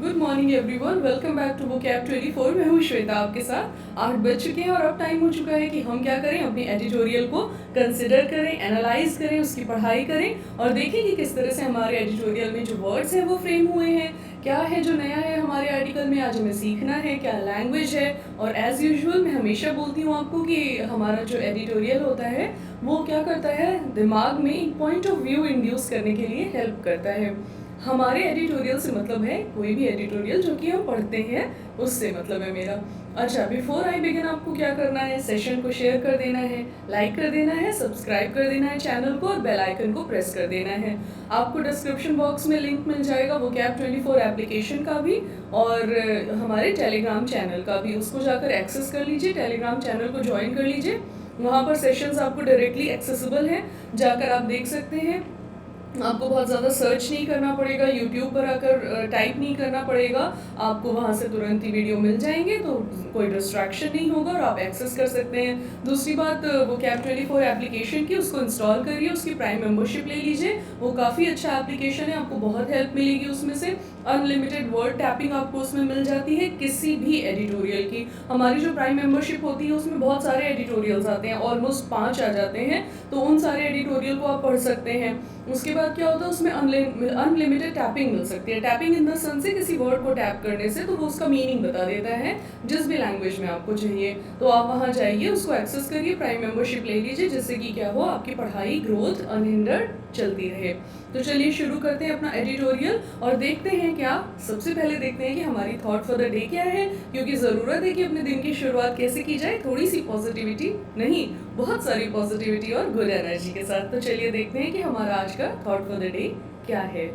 Good morning everyone, welcome back to book app 24। मैं हूँ श्वेता आपके साथ। 8 बज चुके हैं और अब टाइम हो चुका है कि हम क्या करें, अपनी एडिटोरियल को कंसिडर करें, एनालाइज करें, उसकी पढ़ाई करें और देखें कि किस तरह से हमारे एडिटोरियल में जो वर्ड्स हैं वो फ्रेम हुए हैं, क्या है जो नया है हमारे आर्टिकल में, आज हमें सीखना है, क्या लैंग्वेज है। और एज़ यूजुअल मैं हमेशा बोलती हूँ आपको कि हमारा जो एडिटोरियल होता है वो क्या करता है, दिमाग में एक पॉइंट ऑफ व्यू इंड्यूस करने के लिए हेल्प करता है। हमारे एडिटोरियल से मतलब है कोई भी एडिटोरियल जो कि हम पढ़ते हैं उससे मतलब है मेरा। अच्छा, बिफोर आई बिगिन आपको क्या करना है, सेशन को शेयर कर देना है, लाइक कर देना है, सब्सक्राइब कर देना है चैनल को और बेल आइकन को प्रेस कर देना है। आपको डिस्क्रिप्शन बॉक्स में लिंक मिल जाएगा वो कैप 24 एप्लीकेशन का भी और हमारे टेलीग्राम चैनल का भी, उसको जाकर एक्सेस कर लीजिए, टेलीग्राम चैनल को ज्वाइन कर लीजिए। वहाँ पर सेशंस आपको डायरेक्टली एक्सेसिबल हैं, जाकर आप देख सकते हैं। आपको बहुत ज़्यादा सर्च नहीं करना पड़ेगा, यूट्यूब पर आकर टाइप नहीं करना पड़ेगा, आपको वहाँ से तुरंत ही वीडियो मिल जाएंगे, तो कोई डिस्ट्रैक्शन नहीं होगा और आप एक्सेस कर सकते हैं। दूसरी बात, वो कैप 24 एप्लीकेशन की, उसको इंस्टॉल करिए, उसकी प्राइम मेंबरशिप ले लीजिए, वो काफ़ी अच्छा एप्लीकेशन है, आपको बहुत हेल्प मिलेगी उसमें से। अनलिमिटेड वर्ड टैपिंग आपको उसमें मिल जाती है किसी भी एडिटोरियल की। हमारी जो प्राइम मेंबरशिप होती है उसमें बहुत सारे एडिटोरियल्स आते हैं, ऑलमोस्ट 5 आ जाते हैं, तो उन सारे एडिटोरियल को आप पढ़ सकते हैं। उसके बाद क्या होता है, उसमें अनलिमिटेड टैपिंग मिल सकती है। टैपिंग इन द सेंस से किसी वर्ड को टैप करने से तो वो उसका मीनिंग बता देता है जिस भी लैंग्वेज में आपको चाहिए। तो आप वहाँ जाइए, उसको एक्सेस करिए, प्राइम मेंबरशिप ले लीजिए, जिससे कि क्या हो, आपकी पढ़ाई ग्रोथ अनहिंडर्ड चलती रहे। तो चलिए शुरू करते हैं अपना एडिटोरियल और देखते हैं क्या, सबसे पहले देखते हैं कि हमारी थॉट फॉर द डे क्या है, क्योंकि ज़रूरत है कि अपने दिन की शुरुआत कैसे की जाए, थोड़ी सी पॉजिटिविटी नहीं, बहुत सारी पॉजिटिविटी और गुड एनर्जी के साथ। तो चलिए देखते हैं कि हमारा आज का थॉट फॉर द डे क्या है।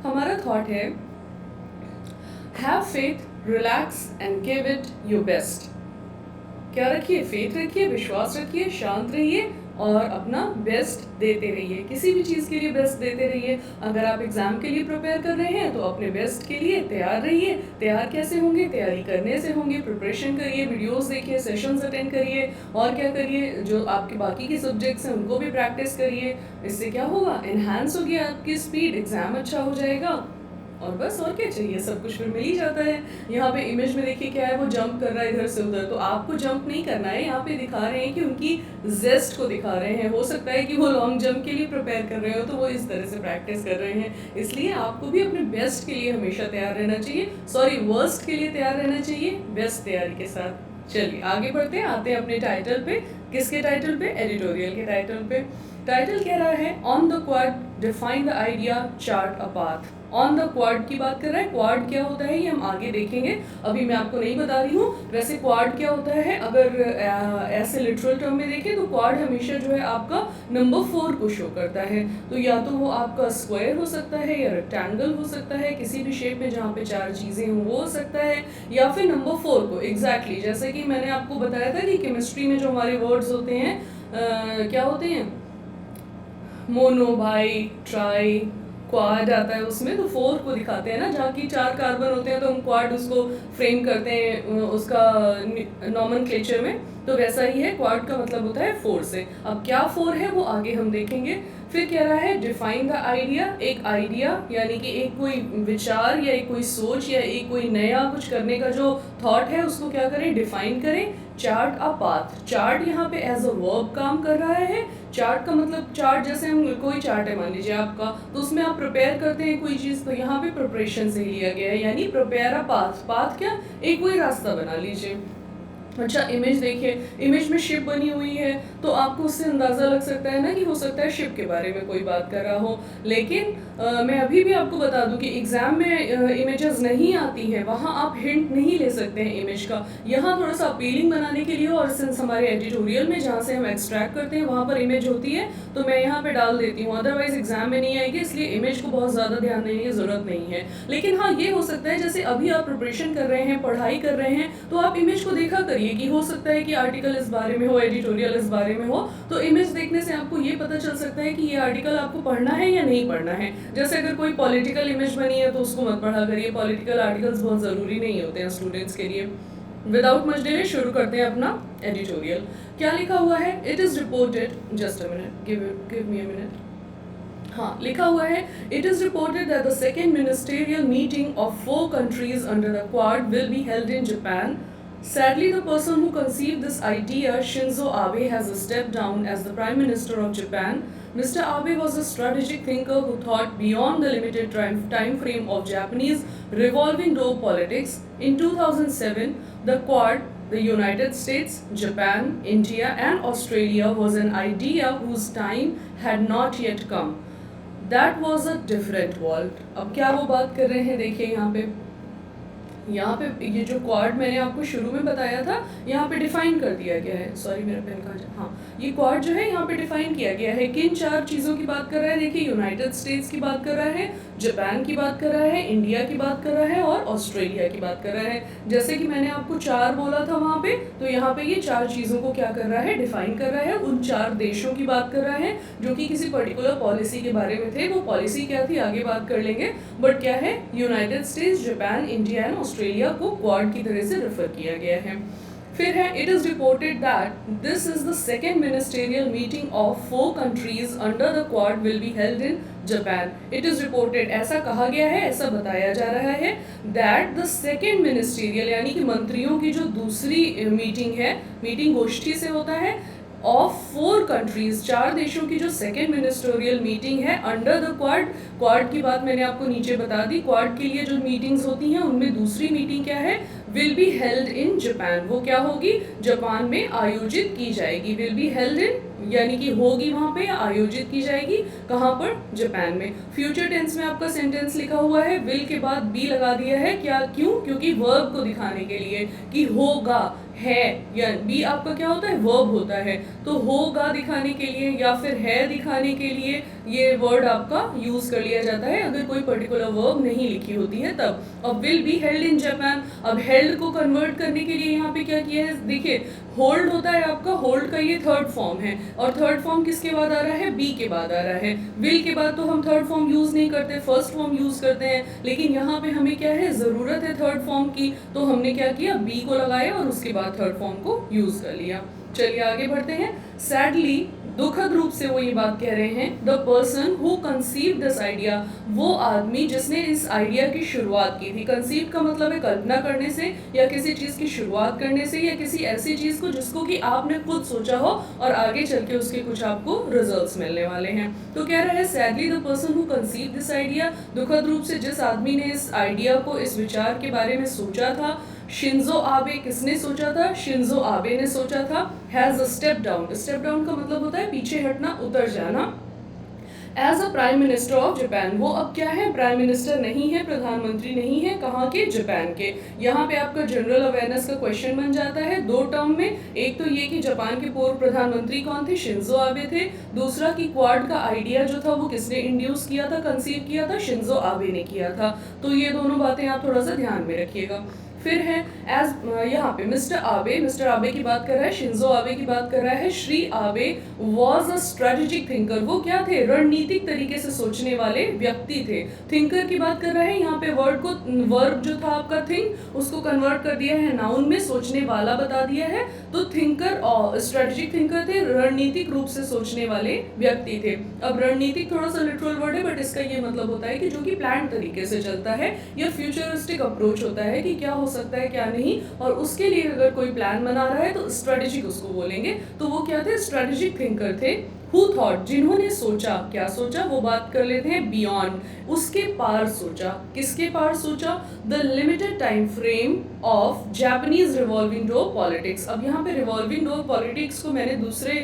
हमारा थॉट है, have faith, relax and give it your best. क्या रखिए, फेथ रखिए, विश्वास रखिए, शांत रहिए और अपना बेस्ट देते रहिए, किसी भी चीज़ के लिए बेस्ट देते रहिए। अगर आप एग्ज़ाम के लिए प्रिपेयर कर रहे हैं तो अपने बेस्ट के लिए तैयार रहिए। तैयार कैसे होंगे, तैयारी करने से होंगे, प्रिपरेशन करिए, वीडियोस देखिए, सेशंस अटेंड करिए और क्या करिए, जो आपके बाकी के सब्जेक्ट्स हैं उनको भी प्रैक्टिस करिए। इससे क्या होगा, इन्हांस होगी आपकी स्पीड, एग्ज़ाम अच्छा हो जाएगा और बस और क्या चाहिए, सब कुछ फिर मिल ही जाता है। यहाँ पे इमेज में देखिए क्या है, वो जंप कर रहा है इधर से उधर, तो आपको जंप नहीं करना है, यहाँ पे दिखा रहे हैं कि उनकी जेस्ट को दिखा रहे हैं। हो सकता है कि वो लॉन्ग जंप के लिए प्रिपेयर कर रहे हो तो वो इस तरह से प्रैक्टिस कर रहे हैं, इसलिए आपको भी अपने बेस्ट के लिए हमेशा तैयार रहना चाहिए, सॉरी वर्स्ट के लिए तैयार रहना चाहिए, बेस्ट तैयारी के साथ। चलिए आगे बढ़ते हैं, आते हैं अपने टाइटल पे। किसके टाइटल पे, एडिटोरियल के टाइटल पे। टाइटल कह रहा है, on the quad define the idea, chart a path. On the quad की बात कर रहा है। क्वाड क्या होता है ये हम आगे देखेंगे, अभी मैं आपको नहीं बता रही हूँ। वैसे क्वाड क्या होता है, अगर ऐसे लिटरल टर्म में देखें तो क्वाड हमेशा जो है आपका नंबर 4 को शो करता है। तो या तो वो आपका स्क्वायर हो सकता है या रेक्टेंगल हो सकता है, किसी भी शेप में जहाँ पे 4 चीज़ें हों वो हो सकता है, या फिर नंबर 4 को एग्जैक्टली जैसे कि मैंने आपको बताया था कि केमिस्ट्री में जो हमारे वर्ड्स होते हैं क्या होते हैं, मोनो, बाई, ट्राई, क्वाड आता है उसमें, तो 4 को दिखाते हैं ना, जहाँ की 4 कार्बन होते हैं तो हम क्वाड उसको फ्रेम करते हैं उसका नॉमेनक्लेचर में, तो वैसा ही है, क्वाड का मतलब होता है 4 से। अब क्या 4 है वो आगे हम देखेंगे। फिर कह रहा है, डिफाइन द आइडिया। एक आइडिया यानी कि एक कोई विचार या एक कोई सोच या एक कोई नया कुछ करने का जो थॉट है उसको क्या करें, डिफाइन करें। चार्ट अ पाथ, चार्ट यहाँ पे एज अ वर्ब काम कर रहा है। चार्ट का मतलब, चार्ट जैसे हम कोई चार्ट है मान लीजिए आपका, तो उसमें आप प्रिपेयर करते हैं कोई चीज़, तो यहाँ पे प्रिपरेशन से लिया गया है, यानी प्रिपेयर अ पाथ। पाथ क्या, एक कोई रास्ता बना लीजिए। अच्छा, इमेज देखिए, इमेज में शिप बनी हुई है, तो आपको उससे अंदाज़ा लग सकता है ना कि हो सकता है शिप के बारे में कोई बात कर रहा हो। लेकिन मैं अभी भी आपको बता दूं कि एग्ज़ाम में इमेजेस नहीं आती हैं, वहाँ आप हिंट नहीं ले सकते हैं इमेज का। यहाँ थोड़ा सा अपीलिंग बनाने के लिए, और सिंस हमारे एडिटोरियल में जहाँ से हम एक्सट्रैक्ट करते हैं वहाँ पर इमेज होती है, तो मैं यहाँ पर डाल देती हूँ, अदरवाइज एग्ज़ाम में नहीं आएगी, इसलिए इमेज को बहुत ज़्यादा ध्यान देने की ज़रूरत नहीं है। लेकिन हाँ, ये हो सकता है जैसे अभी आप प्रिपरेशन कर रहे हैं, पढ़ाई कर रहे हैं, तो आप इमेज को देखा करिए कि हो सकता है कि आर्टिकल इस बारे में हो, एडिटोरियल इस बारे में हो, तो इमेज देखने से आपको ये पता चल सकता है कि ये आर्टिकल आपको पढ़ना है या नहीं पढ़ना है। जैसे अगर कोई पॉलिटिकल इमेज बनी है तो उसको मत पढ़ा करिए, पॉलिटिकल आर्टिकल्स बहुत ज़रूरी नहीं होते हैं स्टूडेंट्स के लिए। विदाउट मच डिले शुरू करते हैं अपना एडिटोरियल। क्या लिखा हुआ है, it is reported, just a minute, give me a minute. हाँ, लिखा हुआ है, it is reported that the second ministerial meeting of 4 countries under the Quad will be held in Japan. Sadly, the person who conceived this idea, Shinzo Abe, has stepped down as the Prime Minister of Japan. Mr. Abe was a strategic thinker who thought beyond the limited time frame of Japanese revolving door politics. In 2007, the Quad, the United States, Japan, India, and Australia, was an idea whose time had not yet come. That was a different world. अब क्या वो बात कर रहे हैं, देखिए यहाँ पे ये जो क्वाड मैंने आपको शुरू में बताया था, यहाँ पे डिफाइन कर दिया गया है। सॉरी, मेरा पेन कहाँ जा, हाँ, ये क्वाड जो है यहाँ पे डिफाइन किया गया है। किन 4 चीज़ों की बात कर रहा है, देखिए, यूनाइटेड स्टेट्स की बात कर रहा है, जापान की बात कर रहा है, इंडिया की बात कर रहा है और ऑस्ट्रेलिया की बात कर रहा है। जैसे कि मैंने आपको 4 बोला था वहाँ पे, तो यहाँ पे ये 4 चीज़ों को क्या कर रहा है, डिफाइन कर रहा है। उन 4 देशों की बात कर रहा है जो कि किसी पर्टिकुलर पॉलिसी के बारे में थे। वो पॉलिसी क्या थी आगे बात कर लेंगे, बट क्या है, United states, Japan, India and Australia को क्वाड की तरह से रेफर किया गया है। फिर है, it is reported that this is the second ministerial meeting of 4 countries under the quad will be held in Japan. It is reported, ऐसा कहा गया है, ऐसा बताया जा रहा है, दैट द सेकेंड मिनिस्टेरियल यानी कि मंत्रियों की जो दूसरी मीटिंग है, मीटिंग गोष्ठी से होता है, ऑफ 4 countries, 4 देशों की जो सेकेंड मिनिस्टोरियल मीटिंग है अंडर द क्वाड। क्वाड की बात मैंने आपको नीचे बता दी। क्वाड के लिए जो मीटिंग्स होती हैं उनमें दूसरी मीटिंग क्या है, will be held in Japan. वो क्या होगी, जापान में आयोजित की जाएगी। विल बी हेल्ड इन यानी कि होगी वहाँ पे, आयोजित की जाएगी कहाँ पर, जापान में। फ्यूचर टेंस में आपका सेंटेंस लिखा हुआ है, विल के बाद बी लगा दिया है, क्या, क्यों, क्योंकि वर्ब को दिखाने के लिए कि होगा, है, या बी आपका क्या होता है, वर्ब होता है, तो होगा दिखाने के लिए या फिर है दिखाने के लिए ये वर्ड आपका यूज कर लिया जाता है अगर कोई पर्टिकुलर वर्ब नहीं लिखी होती है तब। अब will be held in Japan, अब हेल्ड को कन्वर्ट करने के लिए यहाँ पे क्या किया है, देखिए, होल्ड होता है आपका, होल्ड का ये थर्ड फॉर्म है, और थर्ड फॉर्म किसके बाद आ रहा है, बी के बाद आ रहा है। विल के बाद तो हम थर्ड फॉर्म यूज नहीं करते, फर्स्ट फॉर्म यूज करते हैं, लेकिन यहाँ पे हमें क्या है, जरूरत है थर्ड फॉर्म की, तो हमने क्या किया, बी को लगाया और उसके बाद थर्ड फॉर्म को यूज कर लिया। चलिए आगे बढ़ते हैं। सैडली, दुखद रूप से वो ये बात कह रहे हैं, the person who conceive this idea, वो आदमी जिसने इस आइडिया की शुरुआत की थी। कंसीव का मतलब है कल्पना करने से या किसी चीज़ की शुरुआत करने से या किसी ऐसी चीज़ को जिसको कि आपने खुद सोचा हो और आगे चल के उसके कुछ आपको रिजल्ट्स मिलने वाले हैं। तो कह रहा है, sadly the person who conceive this idea, दुखद रूप से जिस आदमी ने इस आइडिया को, इस विचार के बारे में सोचा था, शिंजो आबे, किसने सोचा था, शिंजो आबे ने सोचा था, has step down. Step down का मतलब होता है पीछे हटना, उतर जाना। As a prime minister of Japan, वो अब क्या है, प्राइम मिनिस्टर नहीं है, प्रधानमंत्री नहीं है, कहाँ के, जापान के। यहाँ पे आपका जनरल अवेयरनेस का क्वेश्चन बन जाता है 2 टर्म में। एक तो ये कि जापान के पूर्व प्रधानमंत्री कौन थे, शिंजो आबे थे। दूसरा कि क्वाड का आइडिया जो था वो किसने इंड्यूस किया था, कंसीव किया था, शिंजो आबे ने किया था। तो ये दोनों बातें आप थोड़ा सा ध्यान में रखिएगा। फिर है, एज यहाँ पे मिस्टर आबे की बात कर रहा है, शिंजो आबे की बात कर रहा है। श्री आबे वॉज अ स्ट्रेटेजिक थिंकर, वो क्या थे, रणनीतिक तरीके से सोचने वाले व्यक्ति थे। थिंकर की बात कर रहा है, यहाँ पे वर्ब जो था आपका थिंक, उसको कन्वर्ट कर दिया है नाउन में, सोचने वाला बता दिया है। तो थिंकर और स्ट्रेटेजिक थिंकर थे, रणनीतिक रूप से सोचने वाले व्यक्ति थे। अब रणनीतिक थोड़ा सा लिटरल वर्ड है, बट इसका ये मतलब होता है कि जो कि प्लान तरीके से चलता है या फ्यूचरिस्टिक अप्रोच होता है कि क्या हो सकता है क्या नहीं, और उसके लिए अगर कोई प्लान बना रहा है तो स्ट्रेटेजिक उसको बोलेंगे। तो वो क्या थे, स्ट्रेटेजिक थिंकर थे। हु थॉट, जिन्होंने सोचा, क्या सोचा, वो बात कर लेते हैं बियॉन्ड, उसके पार सोचा। किसके पार सोचा, the limited time frame of Japanese revolving door politics. अब यहाँ पे रिवॉल्विंग डोर पॉलिटिक्स को मैंने दूसरे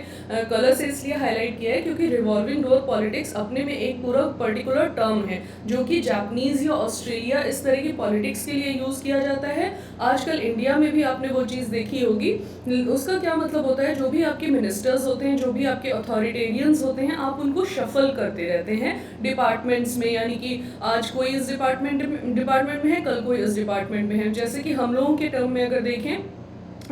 कलर से इसलिए हाईलाइट किया है क्योंकि रिवॉल्विंग डोर पॉलिटिक्स अपने में एक पूरा पर्टिकुलर टर्म है जो कि जापानीज या ऑस्ट्रेलिया इस तरह की पॉलिटिक्स के लिए यूज किया जाता है। आजकल इंडिया में भी आपने वो चीज़ देखी होगी। उसका क्या मतलब होता है, जो भी आपके मिनिस्टर्स होते हैं, जो भी आपके अथॉरिटेरियंस होते हैं, आप उनको शफल करते रहते हैं डिपार्टमेंट्स में, यानी कि आज कोई इस डिपार्टमेंट में है, कल कोई इस डिपार्टमेंट में है। जैसे कि हम लोगों के टर्म में अगर देखें,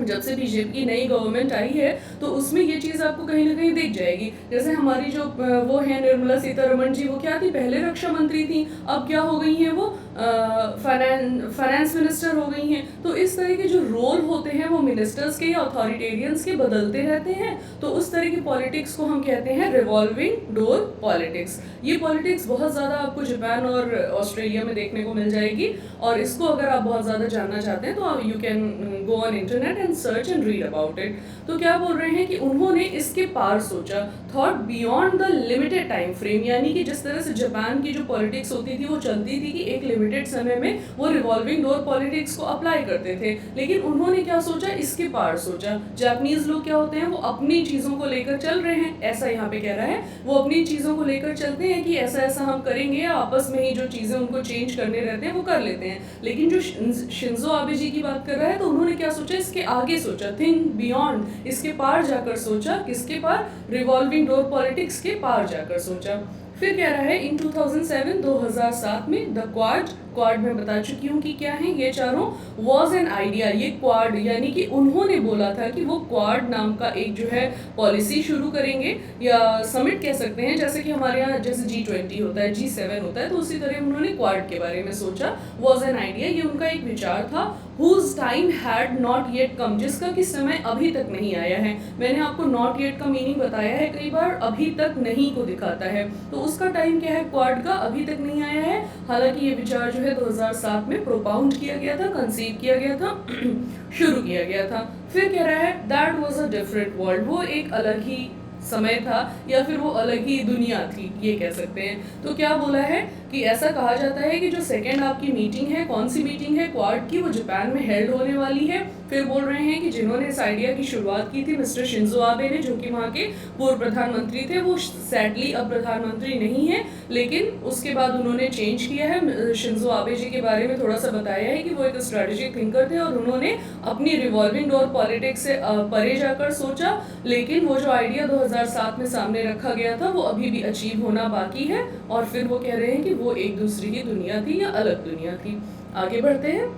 जब से बीजेपी की नई गवर्नमेंट आई है तो उसमें ये चीज़ आपको कहीं ना कहीं दिख जाएगी। जैसे हमारी जो वो है निर्मला सीतारमण जी, वो क्या थी, पहले रक्षा मंत्री थी, अब क्या हो गई हैं, वो फाइनेंस मिनिस्टर हो गई हैं। तो इस तरह के जो रोल होते हैं वो मिनिस्टर्स के या अथॉरिटेरियंस के बदलते रहते हैं। तो उस तरह की पॉलिटिक्स को हम कहते हैं रिवॉल्विंग डोर पॉलिटिक्स। ये पॉलिटिक्स बहुत ज़्यादा आपको जापान और ऑस्ट्रेलिया में देखने को मिल जाएगी, और इसको अगर आप बहुत ज़्यादा जानना चाहते हैं तो you can go on internet and search and read about it. तो क्या बोल रहे हैं कि उन्होंने इसके पार सोचा, thought beyond the limited time frame, यानी कि जिस तरह से जापान की जो पॉलिटिक्स होती थी वो चलती थी कि एक लिमिटेड समय में वो रिवॉल्विंग डोर पॉलिटिक्स को अप्लाई करते थे, लेकिन उन्होंने क्या सोचा, इसके पार सोचा। जापानीज लोग क्या होते हैं, वो अपनी चीज़ों को लेकर चल रहे हैं, ऐसा यहाँ पे कह रहा है, वो अपनी चीज़ों को लेकर चलते हैं कि ऐसा ऐसा हम करेंगे, आपस में ही जो चीज़ें उनको चेंज करने रहते हैं वो कर लेते हैं। लेकिन जो शिंजो आबे जी की बात कर रहा है तो उन्होंने क्या सोचा, इसके आगे सोचा, थिंक बियॉन्ड, इसके पार जाकर सोचा। किसके पार, रिवॉल्विंग डोर पॉलिटिक्स के पार जाकर सोचा। फिर कह रहा है इन 2007 में द क्वाड में बता चुकी हूँ कि क्या है ये चारों, वॉज एन आइडिया। ये क्वाड यानी कि उन्होंने बोला था कि वो क्वाड नाम का एक जो है पॉलिसी शुरू करेंगे, या समिट कह सकते हैं, जैसे कि हमारे यहाँ जैसे G20 होता है, G7 होता है, तो उसी तरह उन्होंने क्वाड के बारे में सोचा। वॉज एन आइडिया, ये उनका एक विचार था। Whose time had not yet come, जिसका कि समय अभी तक नहीं आया है। मैंने आपको नॉट येट का मीनिंग बताया है कई बार, अभी तक नहीं को दिखाता है, तो उसका टाइम क्या है क्वाड का, अभी तक नहीं आया है। हालांकि ये विचार जो है 2007 में प्रोपाउंड किया गया था, कंसीव किया गया था, शुरू किया गया था। फिर कह रहा है that was a different world, वो एक अलग ही समय था या फिर वो अलग ही दुनिया थी, ये कह सकते हैं। तो क्या बोला है कि ऐसा कहा जाता है कि जो सेकेंड आपकी मीटिंग है, कौन सी मीटिंग है क्वाड की, वो जापान में हेल्ड होने वाली है। फिर बोल रहे हैं कि जिन्होंने इस आइडिया की शुरुआत की थी मिस्टर शिंजो आबे ने, जो कि वहाँ के पूर्व प्रधानमंत्री थे, वो सैडली अब प्रधानमंत्री नहीं है, लेकिन उसके बाद उन्होंने चेंज किया है। शिंजो आबे जी के बारे में थोड़ा सा बताया है कि वो एक स्ट्रेटेजिक थिंकर थे और उन्होंने अपनी रिवॉल्विंग डोर पॉलिटिक्स से परे जाकर सोचा, लेकिन वो जो आइडिया 2007 में सामने रखा गया था वो अभी भी अचीव होना बाकी है। और फिर वो कह रहे हैं कि वो एक दूसरे की दुनिया थी या अलग दुनिया थी। आगे बढ़ते हैं।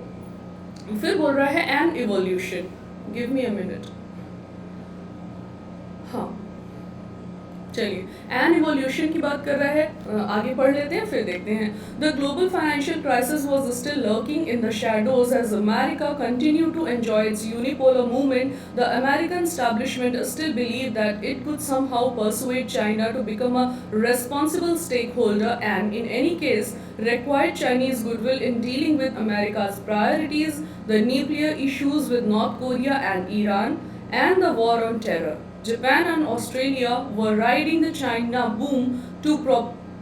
फिर बोल रहा है an evolution, give me a minute. हाँ चलिए, एन इवोल्यूशन की बात कर रहा है, आगे पढ़ लेते हैं फिर देखते हैं। The global financial crisis was still lurking in the shadows as America continued to enjoy its unipolar movement. The American establishment still believed that it could somehow persuade China to become a responsible stakeholder, and in any case required Chinese goodwill in dealing with America's priorities, the nuclear issues with North Korea and Iran, and the war on terror. Japan and Australia were riding the China boom to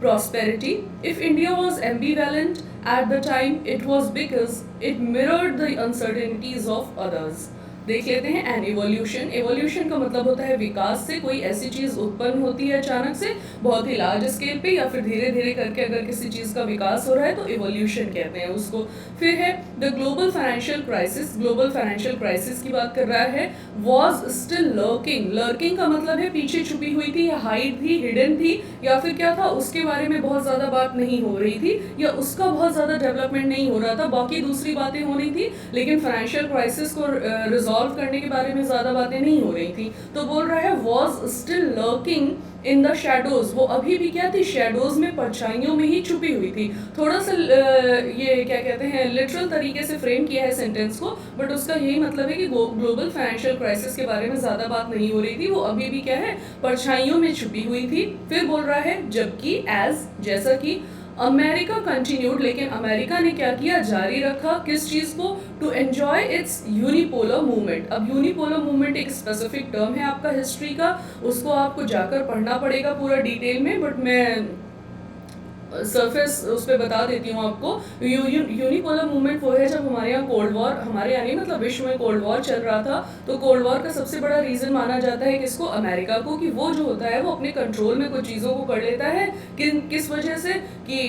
prosperity. If India was ambivalent at the time, it was because it mirrored the uncertainties of others. देख लेते हैं an evolution. Evolution का मतलब होता है विकास से, कोई ऐसी चीज़ उत्पन्न होती है अचानक से बहुत ही लार्ज स्केल पे, या फिर धीरे धीरे करके अगर किसी चीज़ का विकास हो रहा है तो इवोल्यूशन कहते हैं उसको। फिर है the global financial crisis. Global financial crisis की बात कर रहा है। वॉज स्टिल लर्किंग, लर्किंग का मतलब है पीछे छुपी हुई थी या हाइड थी, हिडन थी, या फिर क्या था उसके बारे में बहुत ज़्यादा बात नहीं हो रही थी, या उसका बहुत ज़्यादा डेवलपमेंट नहीं हो रहा था, बाकी दूसरी बातें हो रही थी, लेकिन फाइनेंशियल क्राइसिस को रिजॉल्व करने के बारे में ज़्यादा बातें नहीं हो रही थी। तो बोल रहा है was still lurking in the shadows, वो अभी भी क्या थी, शैडोज में, परछाइयों में ही छुपी हुई थी। थोड़ा सा ये क्या कहते हैं लिटरल तरीके से फ्रेम किया है सेंटेंस को, बट उसका यही मतलब है कि ग्लोबल फाइनेंशियल क्राइसिस के बारे में ज़्यादा बात नहीं हो रही थी, वो अभी भी क्या है, परछाइयों में छुपी हुई थी। फिर बोल रहा है जबकि एज, जैसा कि अमेरिका कंटिन्यूड, लेकिन अमेरिका ने क्या किया, जारी रखा किस चीज़ को, to enjoy its unipolar movement. अब यूनिपोलर मूवमेंट एक स्पेसिफिक टर्म है आपका हिस्ट्री का, उसको आपको जाकर पढ़ना पड़ेगा पूरा डिटेल में, बट मैं सरफेस उस पर बता देती हूँ आपको। यूनिपोलर मूवमेंट वो है जब हमारे यहाँ कोल्ड वॉर, हमारे यहाँ नहीं मतलब विश्व में कोल्ड वॉर चल रहा था, तो कोल्ड वॉर का सबसे बड़ा रीज़न माना जाता है किसको, अमेरिका को, कि वो जो होता है वो अपने कंट्रोल में कुछ चीज़ों को कर लेता है। किस वजह से, कि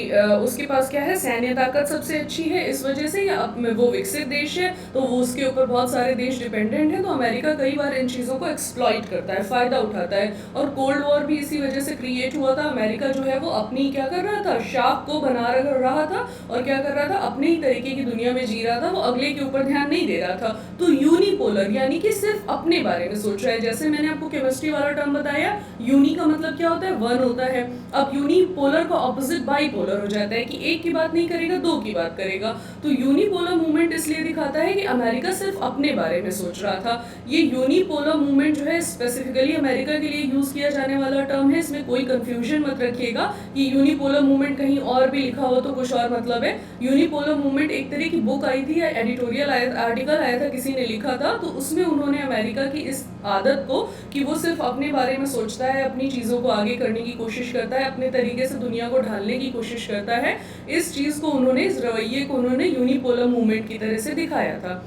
उसके पास क्या है, सैन्य ताकत सबसे अच्छी है, इस वजह से, या वो विकसित देश है तो वो उसके ऊपर बहुत सारे देश डिपेंडेंट हैं, तो अमेरिका कई बार इन चीज़ों को एक्सप्लॉइट करता है, फ़ायदा उठाता है। और कोल्ड वॉर भी इसी वजह से क्रिएट हुआ था। अमेरिका जो है वो अपनी क्या कर रहा था, था, शाख को बना रहा था और क्या कर रहा था, अपने ही तरीके की दुनिया में जी रहा था, वो अगले के ऊपर ध्यान नहीं दे रहा था। तो यूनिपोलर यानी कि सिर्फ अपने बारे में सोच रहा है। जैसे मैंने आपको केमिस्ट्री वाला टर्म बताया, यूनि का मतलब क्या होता है, वन होता है। अब यूनिपोलर का ऑपोजिट बाईपोलर हो जाता है कि एक की बात नहीं करेगा, दो की बात करेगा। तो यूनिपोलर मूवमेंट इसलिए दिखाता है कि अमेरिका सिर्फ अपने बारे में सोच रहा था। ये यूनिपोलर मूवमेंट जो है स्पेसिफिकली अमेरिका के लिए यूज किया जाने वाला टर्म है, इसमें कोई कंफ्यूजन मत रखिएगा कि यूनिपोलर मूवमेंट कहीं और भी लिखा हो तो कुछ और मतलब है। यूनिपोलर मूवमेंट एक तरह की बुक आई थी या एडिटोरियल आर्टिकल आया था, किसी ने लिखा था, तो उसमें उन्होंने अमेरिका की इस आदत को कि वो सिर्फ अपने बारे में सोचता है, अपनी चीज़ों को आगे करने की कोशिश करता है, अपने तरीके से दुनिया को ढालने की कोशिश करता है, इस चीज़ को उन्होंने, इस रवैये को उन्होंने यूनिपोलर मूवमेंट की तरह से दिखाया था।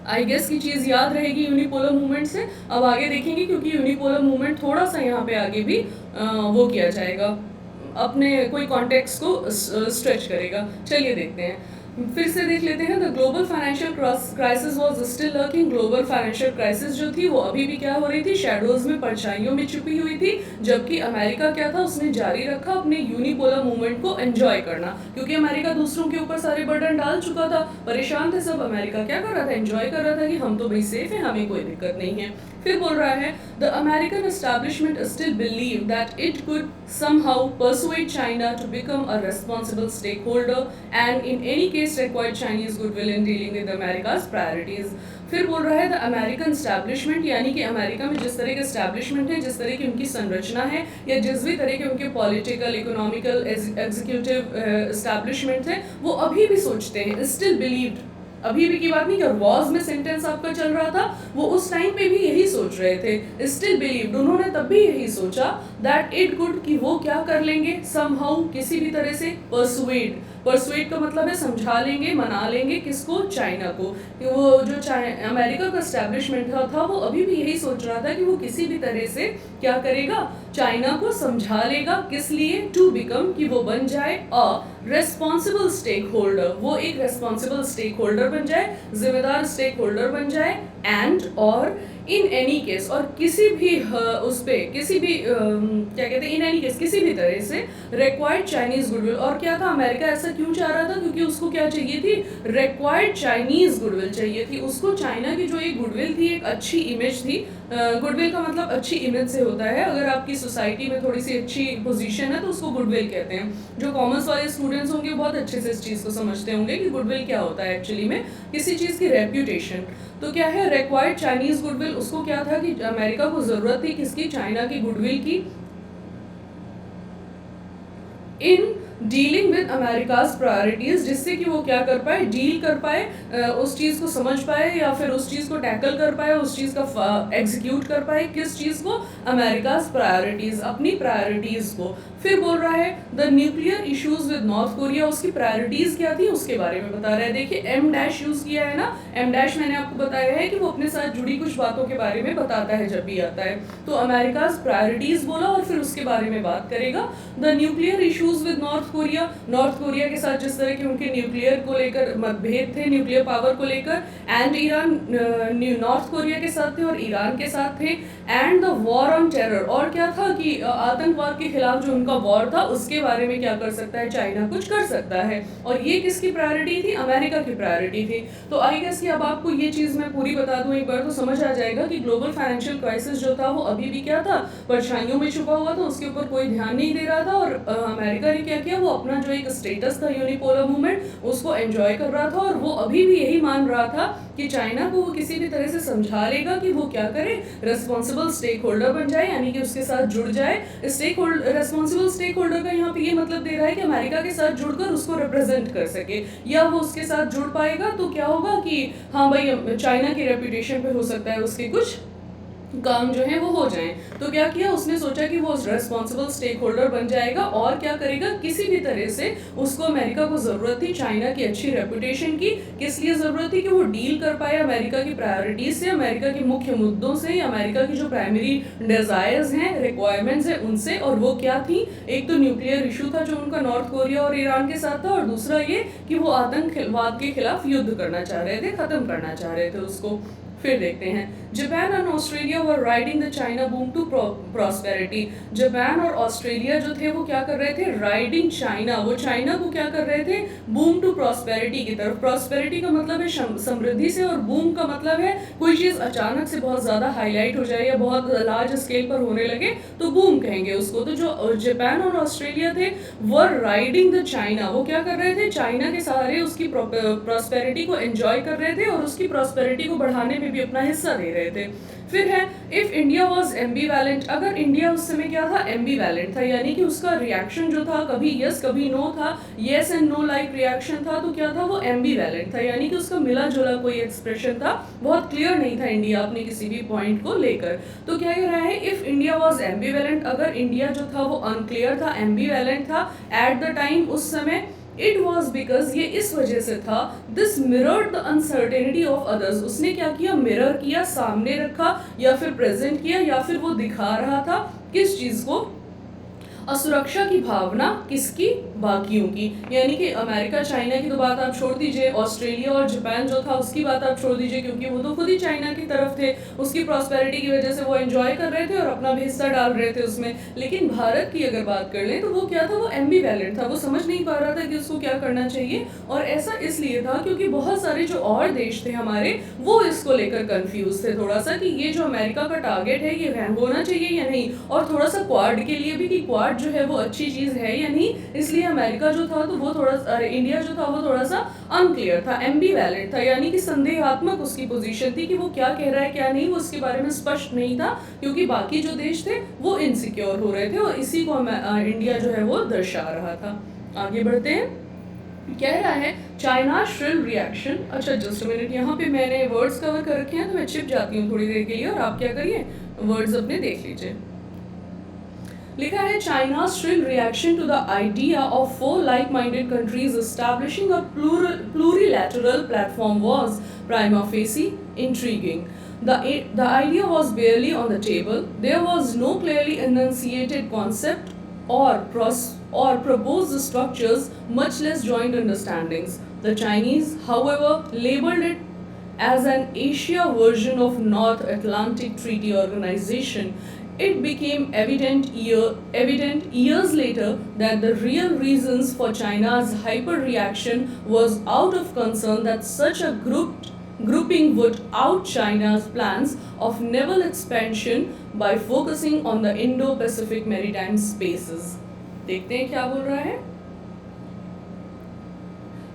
आई गेस की चीज़ याद रहेगी यूनिपोलर मूवमेंट से। अब आगे देखेंगे क्योंकि यूनिपोलर मूवमेंट थोड़ा सा यहाँ पे आगे भी वो किया जाएगा, अपने कोई कॉन्टेक्स्ट को स्ट्रेच करेगा। चलिए देखते हैं, फिर से देख लेते हैं। The global financial crisis was still lurking. Global financial crisis जो थी वो अभी भी क्या हो रही थी, शैडोज में, परछाइयों में छुपी हुई थी। जबकि अमेरिका क्या था, उसने जारी रखा अपने यूनिपोलर मूवमेंट को एंजॉय करना, क्योंकि अमेरिका दूसरों के ऊपर सारे बर्डन डाल चुका था, परेशान थे सब। अमेरिका क्या कर रहा था, एंजॉय कर रहा था कि हम तो भाई सेफ है, हमें कोई दिक्कत नहीं है। फिर बोल रहा है, the American establishment still believe that it could somehow persuade China to become a responsible stakeholder and in any case required Chinese goodwill in dealing with America's priorities. फिर बोल रहा है द अमेरिकन एस्टैब्लिशमेंट, यानी कि America में जिस तरह के एस्टैब्लिशमेंट है, जिस तरह की उनकी संरचना है, या जिस भी तरह के उनके पॉलिटिकल, इकोनॉमिकल, एग्जीक्यूटिव एस्टैब्लिशमेंट है, वो अभी भी सोचते हैं, स्टिल बिलीव्ड, अभी भी की बात नहीं, और वॉज में सेंटेंस आपका चल रहा था, वो उस टाइम पे भी यही सोच रहे थे, स्टिल बिलीव्ड, उन्होंने तब भी यही सोचा दैट इट कुड, कि वो क्या कर लेंगे, समहाउ, किसी भी तरह से, परसुएड, परसुएड का मतलब है समझा लेंगे, मना लेंगे, किसको, चाइना को। वो जो अमेरिका का एस्टैब्लिशमेंट था वो अभी भी यही सोच रहा था कि वो किसी भी तरह से क्या करेगा, चाइना को समझा लेगा, किस लिए, टू बिकम, कि वो बन जाए अ रेस्पॉन्सिबल स्टेक होल्डर, वो एक रेस्पॉन्सिबल स्टेक होल्डर बन जाए, जिम्मेदार स्टेक होल्डर बन जाए, एंड और इन एनी केस, और किसी भी उस पे, किसी भी क्या कहते हैं, इन एनी केस, किसी भी तरह से रिक्वायर्ड चाइनीज गुडविल। और क्या था, अमेरिका ऐसा क्यों चाह रहा था, क्योंकि उसको क्या चाहिए थी, रिक्वायर्ड चाइनीज गुडविल चाहिए थी उसको। चाइना की जो एक गुडविल थी, एक अच्छी इमेज थी, गुडविल का मतलब अच्छी इमेज से होता है, अगर आपकी सोसाइटी में थोड़ी सी अच्छी पोजीशन है तो उसको गुडविल कहते हैं। जो कॉमर्स वाले स्टूडेंट्स होंगे बहुत अच्छे से इस चीज़ को समझते होंगे कि गुडविल क्या होता है एक्चुअली में, किसी चीज़ की रेप्यूटेशन। तो क्या है, रिक्वायर्ड चाइनीज गुडविल, उसको क्या था कि अमेरिका को ज़रूरत थी किसकी, चाइना की गुडविल की, in dealing with America's priorities, जिससे कि वो क्या कर पाए, डील कर पाए, उस चीज़ को समझ पाए, या फिर उस चीज़ को टैकल कर पाए, उस चीज़ का एग्जीक्यूट कर पाए, किस चीज़ को, अमेरिकाज प्रायोरिटीज, अपनी प्रायोरिटीज़ को। फिर बोल रहा है the nuclear issues with north Korea, उसकी प्रायोरिटीज़ क्या थी उसके बारे में बता रहा है। देखिए एम डैश यूज़ किया है ना, एम डैश मैंने आपको बताया है कि वो अपने साथ जुड़ी कुछ बातों के बारे में बताता है जब भी आता है। तो अमेरिकाज प्रायोरिटीज़ बोला और फिर उसके बारे में बात करेगा। The nuclear issues with north Korea, north Korea के साथ जिस तरह के उनके न्यूक्लियर को लेकर मतभेद थे, न्यूक्लियर पावर को लेकर, एंड ईरान, नॉर्थ कोरिया के साथ थे और ईरान के साथ थे, and the war on terror, और क्या था कि आतंकवाद के खिलाफ जो उनका वॉर था उसके बारे में क्या कर सकता है, चाइना कुछ कर सकता है, और ये किसकी प्रायोरिटी थी, अमेरिका की प्रायोरिटी थी। तो आई गेस कि अब आपको ये चीज़ मैं पूरी बता दूं एक बार तो समझ आ जाएगा कि ग्लोबल फाइनेंशियल क्राइसिस जो था वो अभी भी क्या था, परछाइयों में छुपा हुआ था, उसके ऊपर कोई ध्यान नहीं दे रहा था, और अमेरिका ने क्या किया, वो अपना जो एक स्टेटस था यूनिपोलर मूवमेंट उसको एंजॉय कर रहा था, और वो अभी भी यही मान रहा था कि चाइना को वो किसी भी तरह से समझा लेगा कि वो क्या करे, रेस्पॉन्सिबल स्टेक होल्डर बन जाए, यानी कि उसके साथ जुड़ जाए। Stakeholder, responsible stakeholder का यहाँ पे ये मतलब दे रहा है कि अमेरिका के साथ जुड़कर उसको रिप्रेजेंट कर सके, या वो उसके साथ जुड़ पाएगा तो क्या होगा कि हाँ भाई चाइना की रेपुटेशन पे हो सकता है उसके कुछ काम जो है वो हो जाएं। तो क्या किया उसने, सोचा कि वो रेस्पॉन्सिबल स्टेक होल्डर बन जाएगा, और क्या करेगा, किसी भी तरह से उसको, अमेरिका को ज़रूरत थी चाइना की अच्छी रेपुटेशन की, किस लिए ज़रूरत थी कि वो डील कर पाए अमेरिका की प्रायोरिटीज से, अमेरिका के मुख्य मुद्दों से, अमेरिका की जो प्राइमरी डिज़ायर्स हैं, रिक्वायरमेंट्स हैं उनसे। और वो क्या थी, एक तो न्यूक्लियर इशू था जो उनका नॉर्थ कोरिया और ईरान के साथ था, और दूसरा ये कि वो आतंकवाद के खिलाफ युद्ध करना चाह रहे थे, ख़त्म करना चाह रहे थे उसको। फिर देखते हैं, Japan and Australia were riding the China boom to prosperity. Japan और ऑस्ट्रेलिया जो थे वो क्या कर रहे थे, राइडिंग चाइना, वो चाइना को क्या कर रहे थे, बूम टू प्रॉस्पेरिटी की तरफ। प्रॉस्पेरिटी का मतलब है समृद्धि से, और बूम का मतलब है कोई चीज़ अचानक से बहुत ज़्यादा हाईलाइट हो जाए या बहुत लार्ज स्केल पर होने लगे तो बूम कहेंगे उसको। तो जो जापान और ऑस्ट्रेलिया थे वर राइडिंग द चाइना, वो क्या कर रहे थे, चाइना के सहारे उसकी प्रॉस्पेरिटी को एंजॉय कर रहे थे और उसकी प्रॉस्पेरिटी को बढ़ाने में भी अपना हिस्सा दे रहे थे। फिर है, इफ इंडिया वॉज एम्बीवैलेंट, अगर इंडिया उस समय क्या था, एम्बीवैलेंट था, यानी कि उसका रिएक्शन जो था कभी यस कभी नो था, yes and know like reaction था, तो क्या था वो एम्बीवैलेंट था, यानी कि उसका मिला जुला कोई एक्सप्रेशन था, बहुत क्लियर नहीं था इंडिया अपने किसी भी पॉइंट को लेकर। तो क्या कह रहा है, इफ इंडिया वॉज एम्बीवैलेंट, अगर इंडिया जो था वो अनक्लियर था, एम्बीवैलेंट था एट द टाइम, उस समय, इट वॉज बिकॉज, ये इस वजह से था, this mirrored the uncertainty of others, उसने क्या किया, मिरर किया, सामने रखा या फिर प्रेजेंट किया या फिर वो दिखा रहा था किस चीज़ को, असुरक्षा की भावना, किसकी, बाकियों की। यानी कि अमेरिका चाइना की तो बात आप छोड़ दीजिए, ऑस्ट्रेलिया और जापान जो था उसकी बात आप छोड़ दीजिए, क्योंकि वो तो खुद ही चाइना की तरफ थे, उसकी प्रॉस्पेरिटी की वजह से वो एंजॉय कर रहे थे और अपना भी हिस्सा डाल रहे थे उसमें। लेकिन भारत की अगर बात कर लें तो वो क्या था, वो एम्बीवैलेंट था, वो समझ नहीं पा रहा था कि उसको क्या करना चाहिए। और ऐसा इसलिए था क्योंकि बहुत सारे जो और देश थे हमारे, वो इसको लेकर कंफ्यूज थे थोड़ा सा कि ये जो अमेरिका का टारगेट है ये होना चाहिए या नहीं, और थोड़ा सा क्वाड के लिए भी कि क्वाड जो है वो अच्छी चीज़ है या नहीं। इसलिए अमेरिका जो था तो वो थोड़ा, इंडिया जो था वो थोड़ा सा अनक्लियर था, एम्बीवैलेंट था, यानी कि संदेहात्मक उसकी पोजीशन थी कि वो क्या कह रहा है क्या नहीं, वो उसके बारे में स्पष्ट नहीं था, क्योंकि बाकी जो देश थे वो इनसिक्योर हो रहे थे और इसी को इंडिया जो है वो दर्शा रहा था। आगे बढ़ते हैं, कह रहा है चाइना श्रिल रिएक्शन। अच्छा जस्ट मिनट, यहाँ पे मैंने वर्ड्स कवर कर रखे हैं तो मैं छिप जाती हूँ थोड़ी देर के लिए, और आप क्या करिए, वर्ड्स अपने देख लीजिए। लिखा है, China's shrill reaction to the idea of four like-minded countries establishing a plurilateral platform was prima facie intriguing. The idea was barely on the table. There was no clearly enunciated concept or proposed structures, much less joint understandings. The Chinese, however, labeled it as an Asia version of North Atlantic Treaty Organization. It became evident years later that the real reasons for China's hyper-reaction was out of concern that such a grouping would out China's plans of naval expansion by focusing on the Indo-Pacific maritime spaces. देखते हैं क्या बोल रहा है।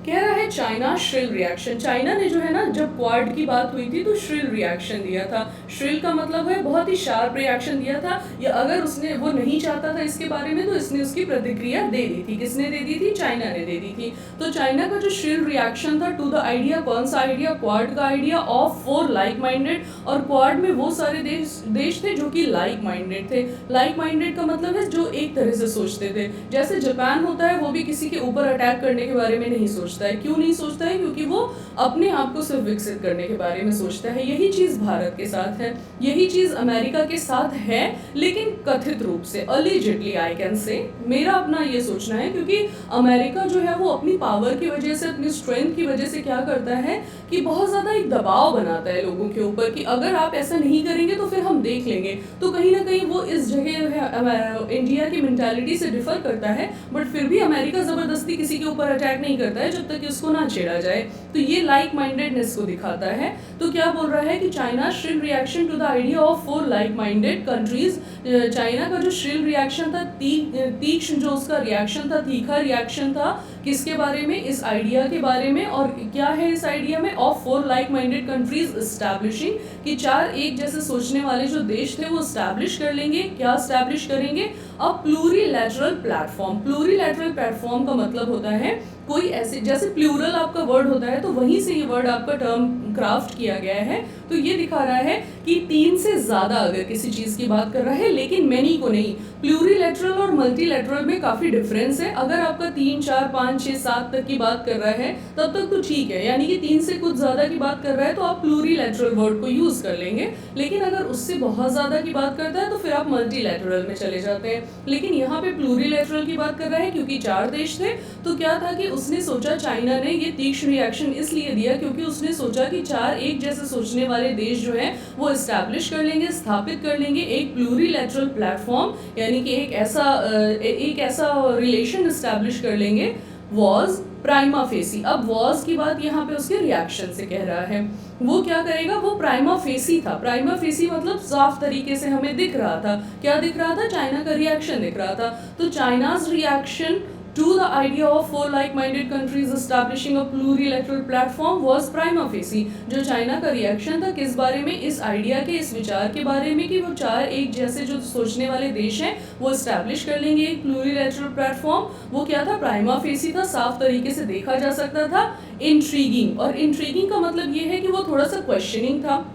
कह रहा है China shrill reaction, China ने जो है ना जब क्वाड की बात हुई थी तो श्रिल रिएक्शन दिया था। श्रिल का मतलब है बहुत ही शार्प रिएक्शन दिया था, या अगर उसने वो नहीं चाहता था इसके बारे में तो इसने उसकी प्रतिक्रिया दे दी थी। किसने दे दी थी, चाइना ने दे दी थी। तो चाइना का जो श्रिल रिएक्शन था टू द आइडिया, कौन सा आइडिया, क्वाड का idea of four like minded, और क्वाड में वो सारे देश थे जो कि लाइक माइंडेड थे। लाइक माइंडेड का मतलब है जो एक तरह से सोचते थे। जैसे जापान होता है वो भी किसी के ऊपर अटैक करने के बारे में नहीं सोचता है। क्यों नहीं सोचता है, क्योंकि वो अपने आप को सिर्फ विकसित करने के बारे में सोचता है। यही चीज़ भारत के साथ है, यही चीज़ अमेरिका के साथ है, लेकिन कथित रूप से, अलिजिटली आई कैन से, मेरा अपना ये सोचना है, क्योंकि अमेरिका जो है वो अपनी पावर की वजह से, अपनी स्ट्रेंथ की वजह से क्या करता है कि बहुत ज़्यादा एक दबाव बनाता है लोगों के ऊपर कि अगर आप ऐसा नहीं करेंगे तो फिर हम देख लेंगे। तो कहीं ना कहीं वो इस जगह इंडिया की मेंटालिटी से डिफर करता है, बट फिर भी अमेरिका ज़बरदस्ती किसी के ऊपर अटैक नहीं करता है जब तक कि उसको ना छेड़ा जाए। तो ये लाइक माइंडेडनेस को दिखाता है। तो क्या बोल रहा है कि China shrill reaction to the idea of four like minded countries, China का जो श्रिल रिएक्शन था, तीक्ष्ण जो उसका रिएक्शन था, तीखा रिएक्शन था, किसके बारे में, इस आइडिया के बारे में। और क्या है इस आइडिया में, of four like minded countries establishing, कि चार एक जैसे सोचने वाले जो देश थे वो एस्टैब्लिश कर लेंगे। क्या एस्टैब्लिश करेंगे, अ प्लूरीलैटरल प्लेटफॉर्म। प्लूरीलैटरल प्लेटफॉर्म का मतलब होता है कोई ऐसे, जैसे प्लूरल आपका वर्ड होता है तो वहीं से ये वर्ड आपका टर्म क्राफ्ट किया गया है। तो ये दिखा रहा है कि तीन से ज़्यादा अगर किसी चीज़ की बात कर रहा है, लेकिन मैनी को नहीं। प्लूरीलैटरल और मल्टीलैटरल में काफ़ी डिफरेंस है। अगर आपका 3, 4, 5, 6, 7 तक की बात कर रहा है तब तक तो ठीक है, यानी कि 3 से कुछ ज़्यादा की बात कर रहा है तो आप प्लूरीलैटरल वर्ड को यूज़ कर लेंगे। लेकिन अगर उससे बहुत ज़्यादा की बात करता है तो फिर आप मल्टीलैटरल में चले जाते हैं। लेकिन यहाँ पे प्लूरीलैटरल की बात कर रहा है क्योंकि 4 देश थे, तो क्या था कि उसने सोचा, चाइना ने ये तीक्ष्ण रिएक्शन इसलिए दिया क्योंकि उसने सोचा कि 4 एक जैसे सोचने वाले देश जो हैं वो इस्टेब्लिश कर लेंगे, स्थापित कर लेंगे एक प्लूरीलैटरल प्लेटफॉर्म, यानी कि एक ऐसा रिलेशन इस्टेब्लिश कर लेंगे, वॉज प्राइमा फेसी। अब वॉज की बात यहाँ पे उसके रिएक्शन से कह रहा है। वो क्या करेगा, वो प्राइमा फेसी था। प्राइमा फेसी मतलब साफ तरीके से हमें दिख रहा था। क्या दिख रहा था? चाइना का रिएक्शन दिख रहा था। तो China's reaction to the idea of 4 like-minded countries establishing a plurilateral platform was prima facie। जो चाइना का रिएक्शन था किस बारे में? इस आइडिया के, इस विचार के बारे में कि वो 4 एक जैसे जो सोचने वाले देश हैं वो इस्टेब्लिश कर लेंगे एक प्लूरीलैटरल प्लेटफॉर्म। वो क्या था? प्राइमा फेसी था, साफ तरीके से देखा जा सकता था। इंट्रीगिंग, और इंट्रीगिंग का मतलब ये है कि वो थोड़ा सा क्वेश्चनिंग था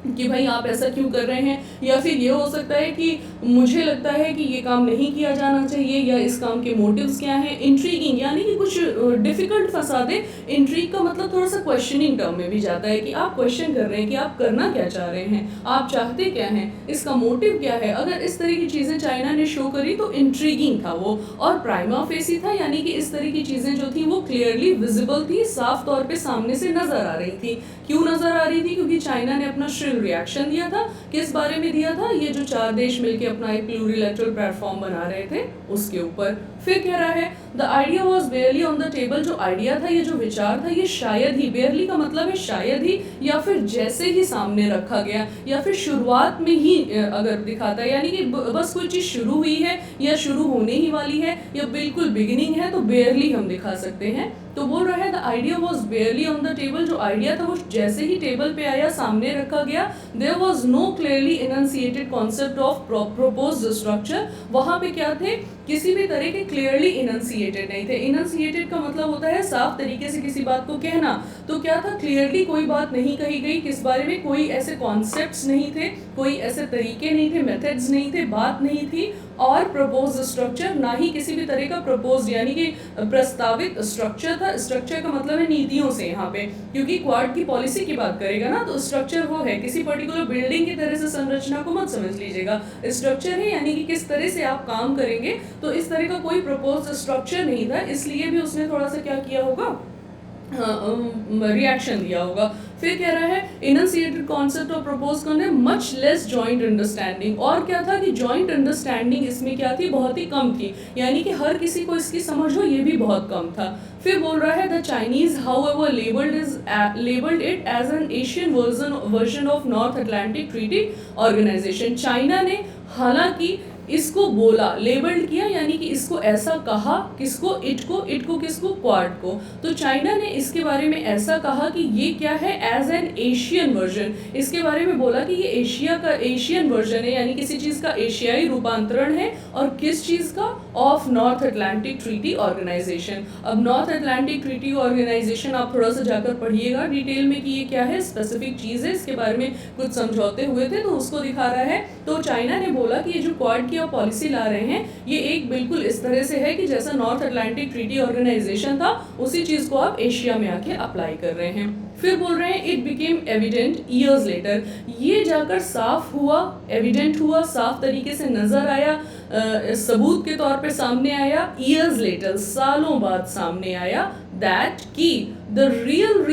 कि भाई आप ऐसा क्यों कर रहे हैं, या फिर ये हो सकता है कि मुझे लगता है कि ये काम नहीं किया जाना चाहिए, या इस काम के मोटिव्स क्या हैं। इंट्रीगिंग यानी कि कुछ डिफिकल्ट फसादे। इंट्रीग का मतलब थोड़ा सा क्वेश्चनिंग टर्म में भी जाता है कि आप क्वेश्चन कर रहे हैं कि आप करना क्या चाह रहे हैं, आप चाहते क्या हैं, इसका मोटिव क्या है। अगर इस तरह की चीज़ें चाइना ने शो करी तो इंट्रीगिंग था वो। और प्राइमा फेसी था, यानी कि इस तरह की चीज़ें जो थी वो क्लियरली विजिबल थी, साफ तौर पे सामने से नजर आ रही थी। क्यों नजर आ रही थी? क्योंकि चाइना ने अपना रिएक्शन दिया था। किस बारे में दिया था? ये जो 4 देश मिलकर अपना एक प्लूरीलैटरल प्लेटफॉर्म बना रहे थे उसके ऊपर। फिर कह रहा है the idea was बेयरली on the table. जो आइडिया था, ये जो विचार था, ये शायद ही, बेयरली का मतलब है शायद ही, या फिर जैसे ही सामने रखा गया, या फिर शुरुआत में ही अगर दिखाता है, यानी कि बस कोई चीज़ शुरू हुई है या शुरू होने ही वाली है या बिल्कुल बिगिनिंग है तो बेयरली हम दिखा सकते हैं। तो बोल रहा है the idea was बेयरली on the table. जो आइडिया था वो जैसे ही टेबल पे आया, सामने रखा गया, there was no clearly enunciated concept of proposed structure. वहाँ पे क्या थे? किसी भी तरह के क्लियरली इनंसिएटेड नहीं थे। इनंसिएटेड का मतलब होता है साफ तरीके से किसी बात को कहना। तो क्या था? क्लियरली कोई बात नहीं कही गई। किस बारे में? कोई ऐसे कॉन्सेप्ट्स नहीं थे, कोई ऐसे तरीके नहीं थे, मेथड्स नहीं थे, बात नहीं थी। और प्रपोज स्ट्रक्चर, ना ही किसी भी तरह का प्रपोज यानी कि प्रस्तावित स्ट्रक्चर था। स्ट्रक्चर का मतलब है नीतियों से यहाँ पे, क्योंकि क्वाड की पॉलिसी की बात करेगा ना तो स्ट्रक्चर वो है, किसी पर्टिकुलर बिल्डिंग की तरह से संरचना को मत समझ लीजिएगा। स्ट्रक्चर है यानी कि किस तरह से आप काम करेंगे। तो इस तरह का कोई प्रपोज स्ट्रक्चर नहीं था, इसलिए भी उसने थोड़ा सा क्या किया होगा, रिएक्शन दिया होगा। फिर कह रहा है इनंसिएटेड कॉन्सेप्ट ऑफ प्रपोज करने मच लेस जॉइंट अंडरस्टैंडिंग। और क्या था कि जॉइंट अंडरस्टैंडिंग इसमें क्या थी? बहुत ही कम थी, यानी कि हर किसी को इसकी समझ हो ये भी बहुत कम था। फिर बोल रहा है the Chinese however labelled it as an Asian version of North Atlantic Treaty Organization. China ने हालांकि इसको बोला, लेबल्ड किया, यानी कि इसको ऐसा कहा, किसको? इट को किसको? क्वाड को। तो चाइना ने इसके बारे में ऐसा कहा कि ये क्या है? As an Asian version. इसके बारे में बोला कि ये एशिया का एशियन वर्जन है, यानी किसी चीज़ का एशियाई रूपांतरण है। और किस चीज़ का? Of North Atlantic Treaty Organization. अब नॉर्थ अटलांटिक ट्रीटी ऑर्गेनाइजेशन आप थोड़ा सा जाकर पढ़िएगा डिटेल में कि ये क्या है, स्पेसिफिक चीज़ है, इसके बारे में कुछ समझौते हुए थे तो उसको दिखा रहा है। तो चाइना ने बोला कि ये जो क्वाड की आप पॉलिसी ला रहे हैं ये एक बिल्कुल इस तरह से है कि जैसा नॉर्थ अटलांटिक ट्रीटी ऑर्गेनाइजेशन था उसी चीज़ को आप एशिया में आके अप्लाई कर रहे हैं। फिर बोल रहे हैं it became evident years later. ये जाकर साफ हुआ, एविडेंट हुआ, साफ तरीके से नजर आया, सबूत के तौर पे सामने आया, ईयर्स लेटर, सालों बाद सामने आया, दैट की the real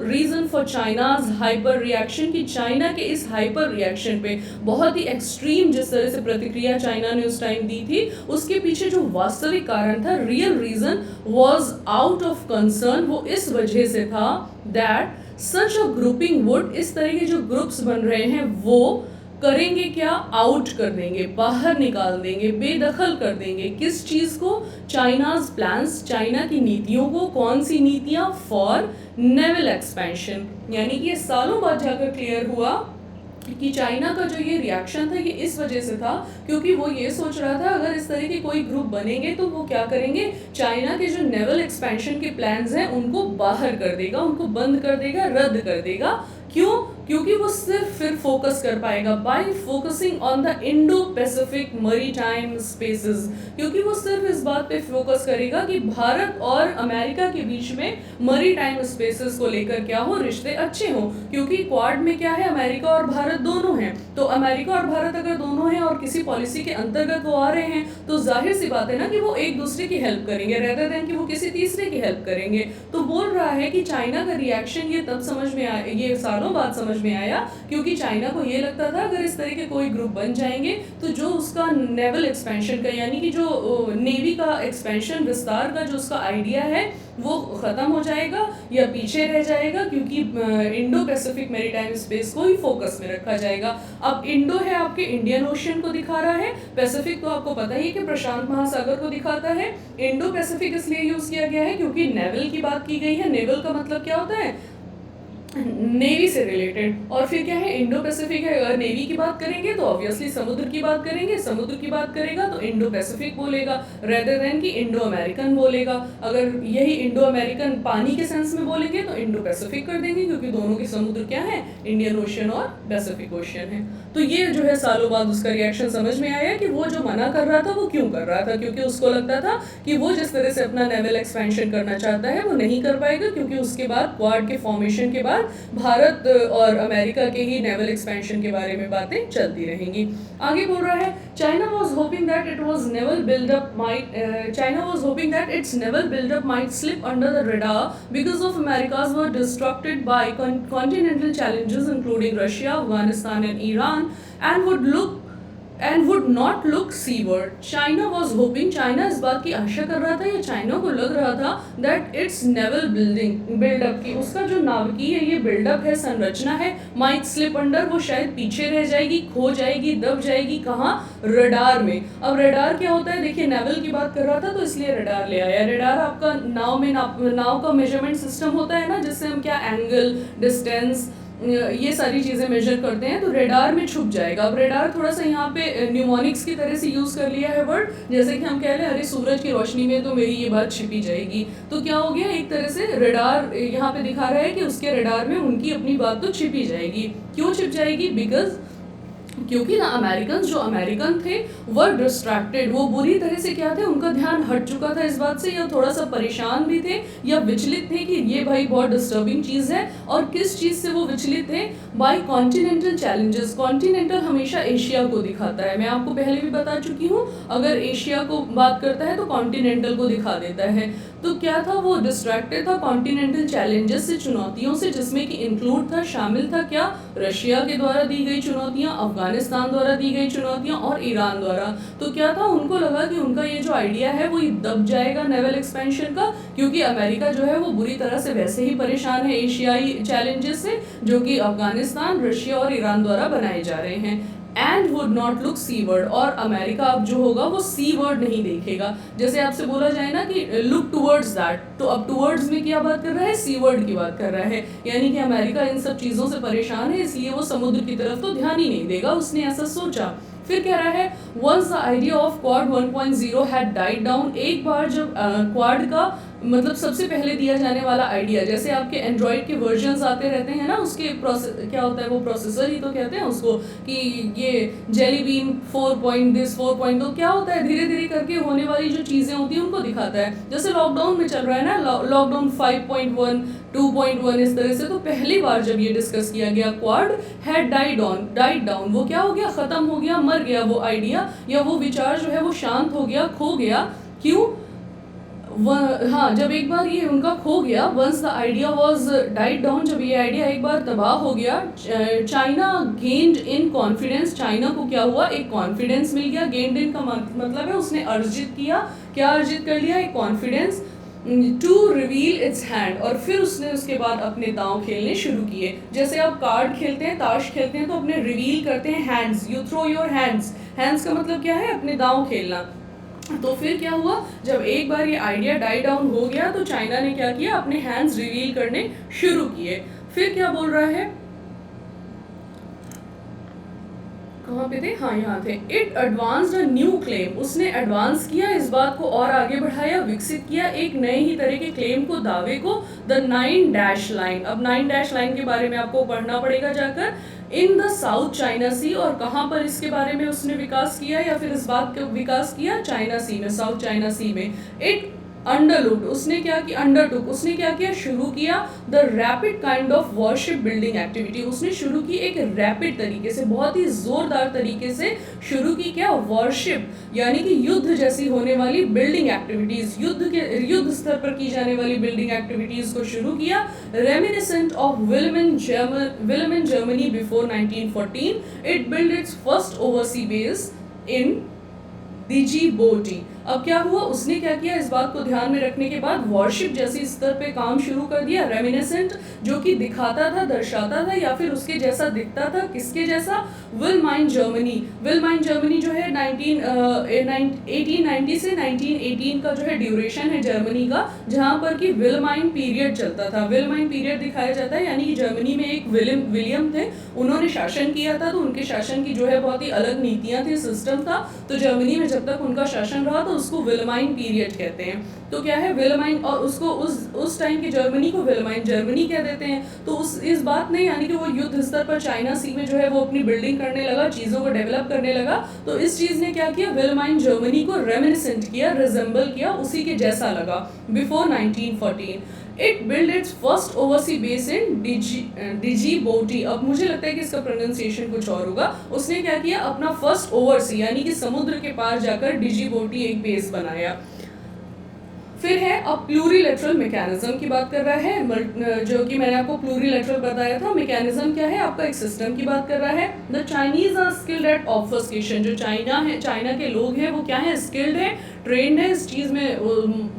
reason for China's hyper reaction, कि चाइना के इस हाइपर रिएक्शन पे बहुत ही एक्सट्रीम जिस तरह से प्रतिक्रिया चाइना ने उस टाइम दी थी उसके पीछे जो वास्तविक कारण था, real reason was out of concern, वो इस वजह से था that such a grouping would, इस तरह के जो ग्रुप्स बन रहे हैं वो करेंगे क्या? आउट कर देंगे, बाहर निकाल देंगे, बेदखल कर देंगे। किस चीज़ को? चाइनाज प्लान्स, चाइना की नीतियों को। कौन सी नीतियाँ? For naval expansion. यानी कि ये सालों बाद जाकर क्लियर हुआ कि चाइना का जो ये रिएक्शन था ये इस वजह से था क्योंकि वो ये सोच रहा था अगर इस तरह के कोई ग्रुप बनेंगे तो वो क्या करेंगे, चाइना के जो नेवल एक्सपेंशन के प्लान्स हैं उनको बाहर कर देगा, उनको बंद कर देगा, रद्द कर देगा। क्यों? क्योंकि वो सिर्फ फिर फोकस कर पाएगा bye focusing on the Indo Pacific maritime spaces, क्योंकि वो सिर्फ इस बात पे फोकस करेगा कि भारत और अमेरिका के बीच में मरीटाइम स्पेसेस को लेकर क्या हो, रिश्ते अच्छे हों। क्योंकि क्वाड में क्या है, अमेरिका और भारत दोनों हैं, तो अमेरिका और भारत अगर दोनों हैं और किसी पॉलिसी के अंतर्गत वो आ रहे हैं तो जाहिर सी बात है ना कि वो एक दूसरे की हेल्प करेंगे रेदर देन कि वो किसी तीसरे की हेल्प करेंगे। तो बोल रहा है कि चाइना का रिएक्शन ये तब समझ में आया, ये सालों बाद समझ में आया, क्योंकि चाइना को ये लगता था अगर इस तरह के कोई ग्रुप बन जाएंगे तो जो उसका नेवल एक्सपेंशन का, यानी कि जो नेवी का एक्सपेंशन विस्तार का जो उसका आइडिया है वो ख़त्म हो जाएगा या पीछे रह जाएगा, क्योंकि इंडो पैसिफिक मैरीटाइम स्पेस को ही फोकस में रखा जाएगा। अब इंडो है आपके इंडियन ओशियन को दिखा रहा है, पैसिफिक तो आपको पता ही है कि प्रशांत महासागर को दिखाता है। इंडो पैसिफिक इसलिए यूज़ किया गया है क्योंकि नेवल की बात की गई है। नेवल का मतलब क्या होता है, नेवी से रिलेटेड। और फिर क्या है, इंडो पैसिफिक है, अगर नेवी की बात करेंगे तो ऑब्वियसली समुद्र की बात करेंगे, समुद्र की बात करेगा तो इंडो पैसिफिक बोलेगा रेदर देन कि इंडो अमेरिकन बोलेगा। अगर यही इंडो अमेरिकन पानी के सेंस में बोलेंगे तो इंडो पैसिफिक कर देंगे, क्योंकि दोनों के समुद्र क्या है, इंडियन ओशियन और पैसिफिक ओशियन है। तो ये जो है सालों बाद उसका रिएक्शन समझ में आया कि वो जो मना कर रहा था वो क्यों कर रहा था, क्योंकि उसको लगता था कि वो जिस तरह से अपना नेवल एक्सपेंशन करना चाहता है वो नहीं कर पाएगा, क्योंकि उसके बाद क्वाड के फॉर्मेशन के बाद भारत और अमेरिका के ही नेवल एक्सपेंशन के बारे में बातें चलती रहेंगी। आगे बोल रहा है, China was hoping that its naval buildup might slip under the radar because of America's were distracted by continental challenges including Russia, Afghanistan and Iran, and would not look seaward. China was hoping, China इस बात की आशा कर रहा था या China को लग रहा था that its naval buildup की, उसका जो नाविकीय ये बिल्डअप है, संरचना है, might slip under, वो शायद पीछे रह जाएगी, खो जाएगी, दब जाएगी। कहाँ? रडार में। अब रडार क्या होता है, देखिए नेवल की बात कर रहा था तो इसलिए रडार ले आया। रडार आपका नाव का मेजरमेंट सिस्टम होता है ना, जिससे हम क्या एंगल, डिस्टेंस, ये सारी चीज़ें मेजर करते हैं, तो रेडार में छुप जाएगा। अब रेडार थोड़ा सा यहाँ पे न्यूमोनिक्स की तरह से यूज़ कर लिया है वर्ड, जैसे कि हम कह रहे हैं अरे सूरज की रोशनी में तो मेरी ये बात छिपी जाएगी। तो क्या हो गया, एक तरह से रेडार यहाँ पे दिखा रहा है कि उसके रेडार में उनकी अपनी बात तो छिपी जाएगी। क्यों छिप जाएगी? बिकॉज क्योंकि ना जो अमेरिकन थे वो डिस्ट्रैक्टेड, वो बुरी तरह से क्या थे, उनका ध्यान हट चुका था इस बात से, या थोड़ा सा परेशान भी थे या विचलित थे कि ये भाई बहुत डिस्टर्बिंग चीज़ है। और किस चीज़ से वो विचलित थे? By continental challenges. कॉन्टिनेंटल हमेशा एशिया को दिखाता है, मैं आपको पहले भी बता चुकी हूँ, अगर एशिया को बात करता है तो कॉन्टिनेंटल को दिखा देता है। तो क्या था, वो डिस्ट्रैक्टेड था कॉन्टिनेंटल चैलेंजेस से, चुनौतियों से, जिसमें कि इंक्लूड था, शामिल था क्या, रशिया के द्वारा दी गई चुनौतियाँ, अफगानिस्तान द्वारा दी गई चुनौतियाँ और ईरान द्वारा। तो क्या था, उनको लगा कि उनका ये जो आइडिया है वो दब जाएगा नेवल एक्सपेंशन का, क्योंकि अमेरिका जो है वो बुरी तरह से वैसे ही परेशान है एशियाई चैलेंजेस से, जो कि अफगानिस्तान, रशिया और ईरान द्वारा बनाए जा रहे हैं। And would not look seaward, और अमेरिका अब जो होगा वो सी वर्ड नहीं देखेगा। जैसे आपसे बोला जाए ना कि लुक टुवर्ड्स दैट, तो अब टुवर्ड्स में क्या बात कर रहा है, सी वर्ड की बात कर रहा है, यानी कि अमेरिका इन सब चीज़ों से परेशान है, इसलिए वो समुद्र की तरफ तो ध्यान ही नहीं देगा, उसने ऐसा सोचा। फिर कह रहा है, once the idea of quad 1.0 had died down, एक बार जब क्वाड का मतलब सबसे पहले दिया जाने वाला आइडिया, जैसे आपके एंड्रॉयड के वर्जन्स आते रहते हैं ना, उसके क्या होता है, वो प्रोसेसर ही तो कहते हैं उसको, कि ये जेली बीन 4.2 क्या होता है, धीरे धीरे करके होने वाली जो चीज़ें होती हैं उनको दिखाता है। जैसे लॉकडाउन में चल रहा है ना, लॉकडाउन 5.1, 2.1, इस तरह से। तो पहली बार जब ये डिस्कस किया गया, क्वाड हैड डाइड डाउन, वो क्या हो गया, ख़त्म हो गया, मर गया वो आइडिया, या वो विचार जो है वो शांत हो गया, खो गया। क्यों? हाँ, जब एक बार ये उनका खो गया, once the idea was died down, जब ये आइडिया एक बार तबाह हो गया, China gained in confidence, China को क्या हुआ, एक कॉन्फिडेंस मिल गया। गेन्ड इन का मतलब है उसने अर्जित किया, क्या अर्जित कर लिया, एक confidence, to reveal its hand, और फिर उसने उसके बाद अपने दांव खेलने शुरू किए। जैसे आप कार्ड खेलते हैं, ताश खेलते हैं, तो अपने रिवील करते हैं hands, you throw your hands, hands का मतलब क्या है, अपने दांव खेलना। तो फिर क्या हुआ, जब एक बार ये आइडिया डाई डाउन हो गया तो चाइना ने क्या किया, अपने हैंड्स रिवील करने शुरू किए। फिर क्या बोल रहा है, कहाँ पे थे, हाँ यहाँ थे। It advanced a new claim, उसने एडवांस किया, इस बात को और आगे बढ़ाया, विकसित किया एक नए ही तरह के क्लेम को, दावे को, द 9 डैश लाइन। अब 9 डैश लाइन के बारे में आपको पढ़ना पड़ेगा जाकर। इन द साउथ चाइना सी, और कहाँ पर इसके बारे में उसने विकास किया या फिर इस बात का विकास किया, चाइना सी में, साउथ चाइना सी में। इट अंडरलुक, उसने क्या किया, अंडरटुक, उसने क्या किया, शुरू किया, the rapid kind of worship building activity, उसने शुरू की एक रैपिड तरीके से, बहुत ही जोरदार तरीके से शुरू की क्या, वॉरशिप, यानी कि युद्ध जैसी होने वाली बिल्डिंग एक्टिविटीज, युद्ध स्तर पर की जाने वाली बिल्डिंग एक्टिविटीज को शुरू किया, reminiscent of Wilhelmine Germany before 1914। It build its first oversea base in Djibouti. अब क्या हुआ, उसने क्या किया, इस बात को ध्यान में रखने के बाद वॉरशिप जैसी स्तर पे काम शुरू कर दिया। रेमिनेसेंट, जो कि दिखाता था, दर्शाता था या फिर उसके जैसा दिखता था, किसके जैसा, विलमाइन जर्मनी। विलमाइन जर्मनी जो है 1890 से 1918 का जो है ड्यूरेशन है जर्मनी का, जहाँ पर कि विलमाइन पीरियड चलता था। विलमाइन पीरियड दिखाया जाता है, यानी कि जर्मनी में एक विलियम थे, उन्होंने शासन किया था, तो उनके शासन की जो है बहुत ही अलग नीतियाँ थी, सिस्टम था, तो जर्मनी में जब तक उनका शासन रहा तो उसको विलमाइन पीरियड कहते हैं। तो क्या है विलमाइन, और उसको उस टाइम की जर्मनी को विलमाइन जर्मनी कह देते हैं। तो इस बात ने, यानी कि वो युद्ध स्तर पर चाइना सी में जो है वो अपनी बिल्डिंग करने लगा, चीज़ों को डेवलप करने लगा, तो इस चीज़ ने क्या किया, विलमाइन जर्मनी को रेमिनिसेंट किया, रिजेंबल किया, उसी के जैसा लगा before 1914। It build its first oversea base in Djibouti. अब मुझे लगता है कि इसका प्रोनाउंसिएशन कुछ और होगा। उसने क्या किया, अपना फर्स्ट ओवरसी यानी कि समुद्र के पार जाकर डिजीबोटी एक बेस बनाया। फिर है अब प्लूरीलेटरल मैकेनिज्म की बात कर रहा है, जो कि मैंने आपको प्लूरीलेटरल बताया था। मैकेनिज्म क्या है, आपका एक सिस्टम की बात कर रहा है। The Chinese are skilled at obfuscation, जो चाइना के लोग हैं वो क्या है, स्किल्ड है, ट्रेंड है इस चीज़ में,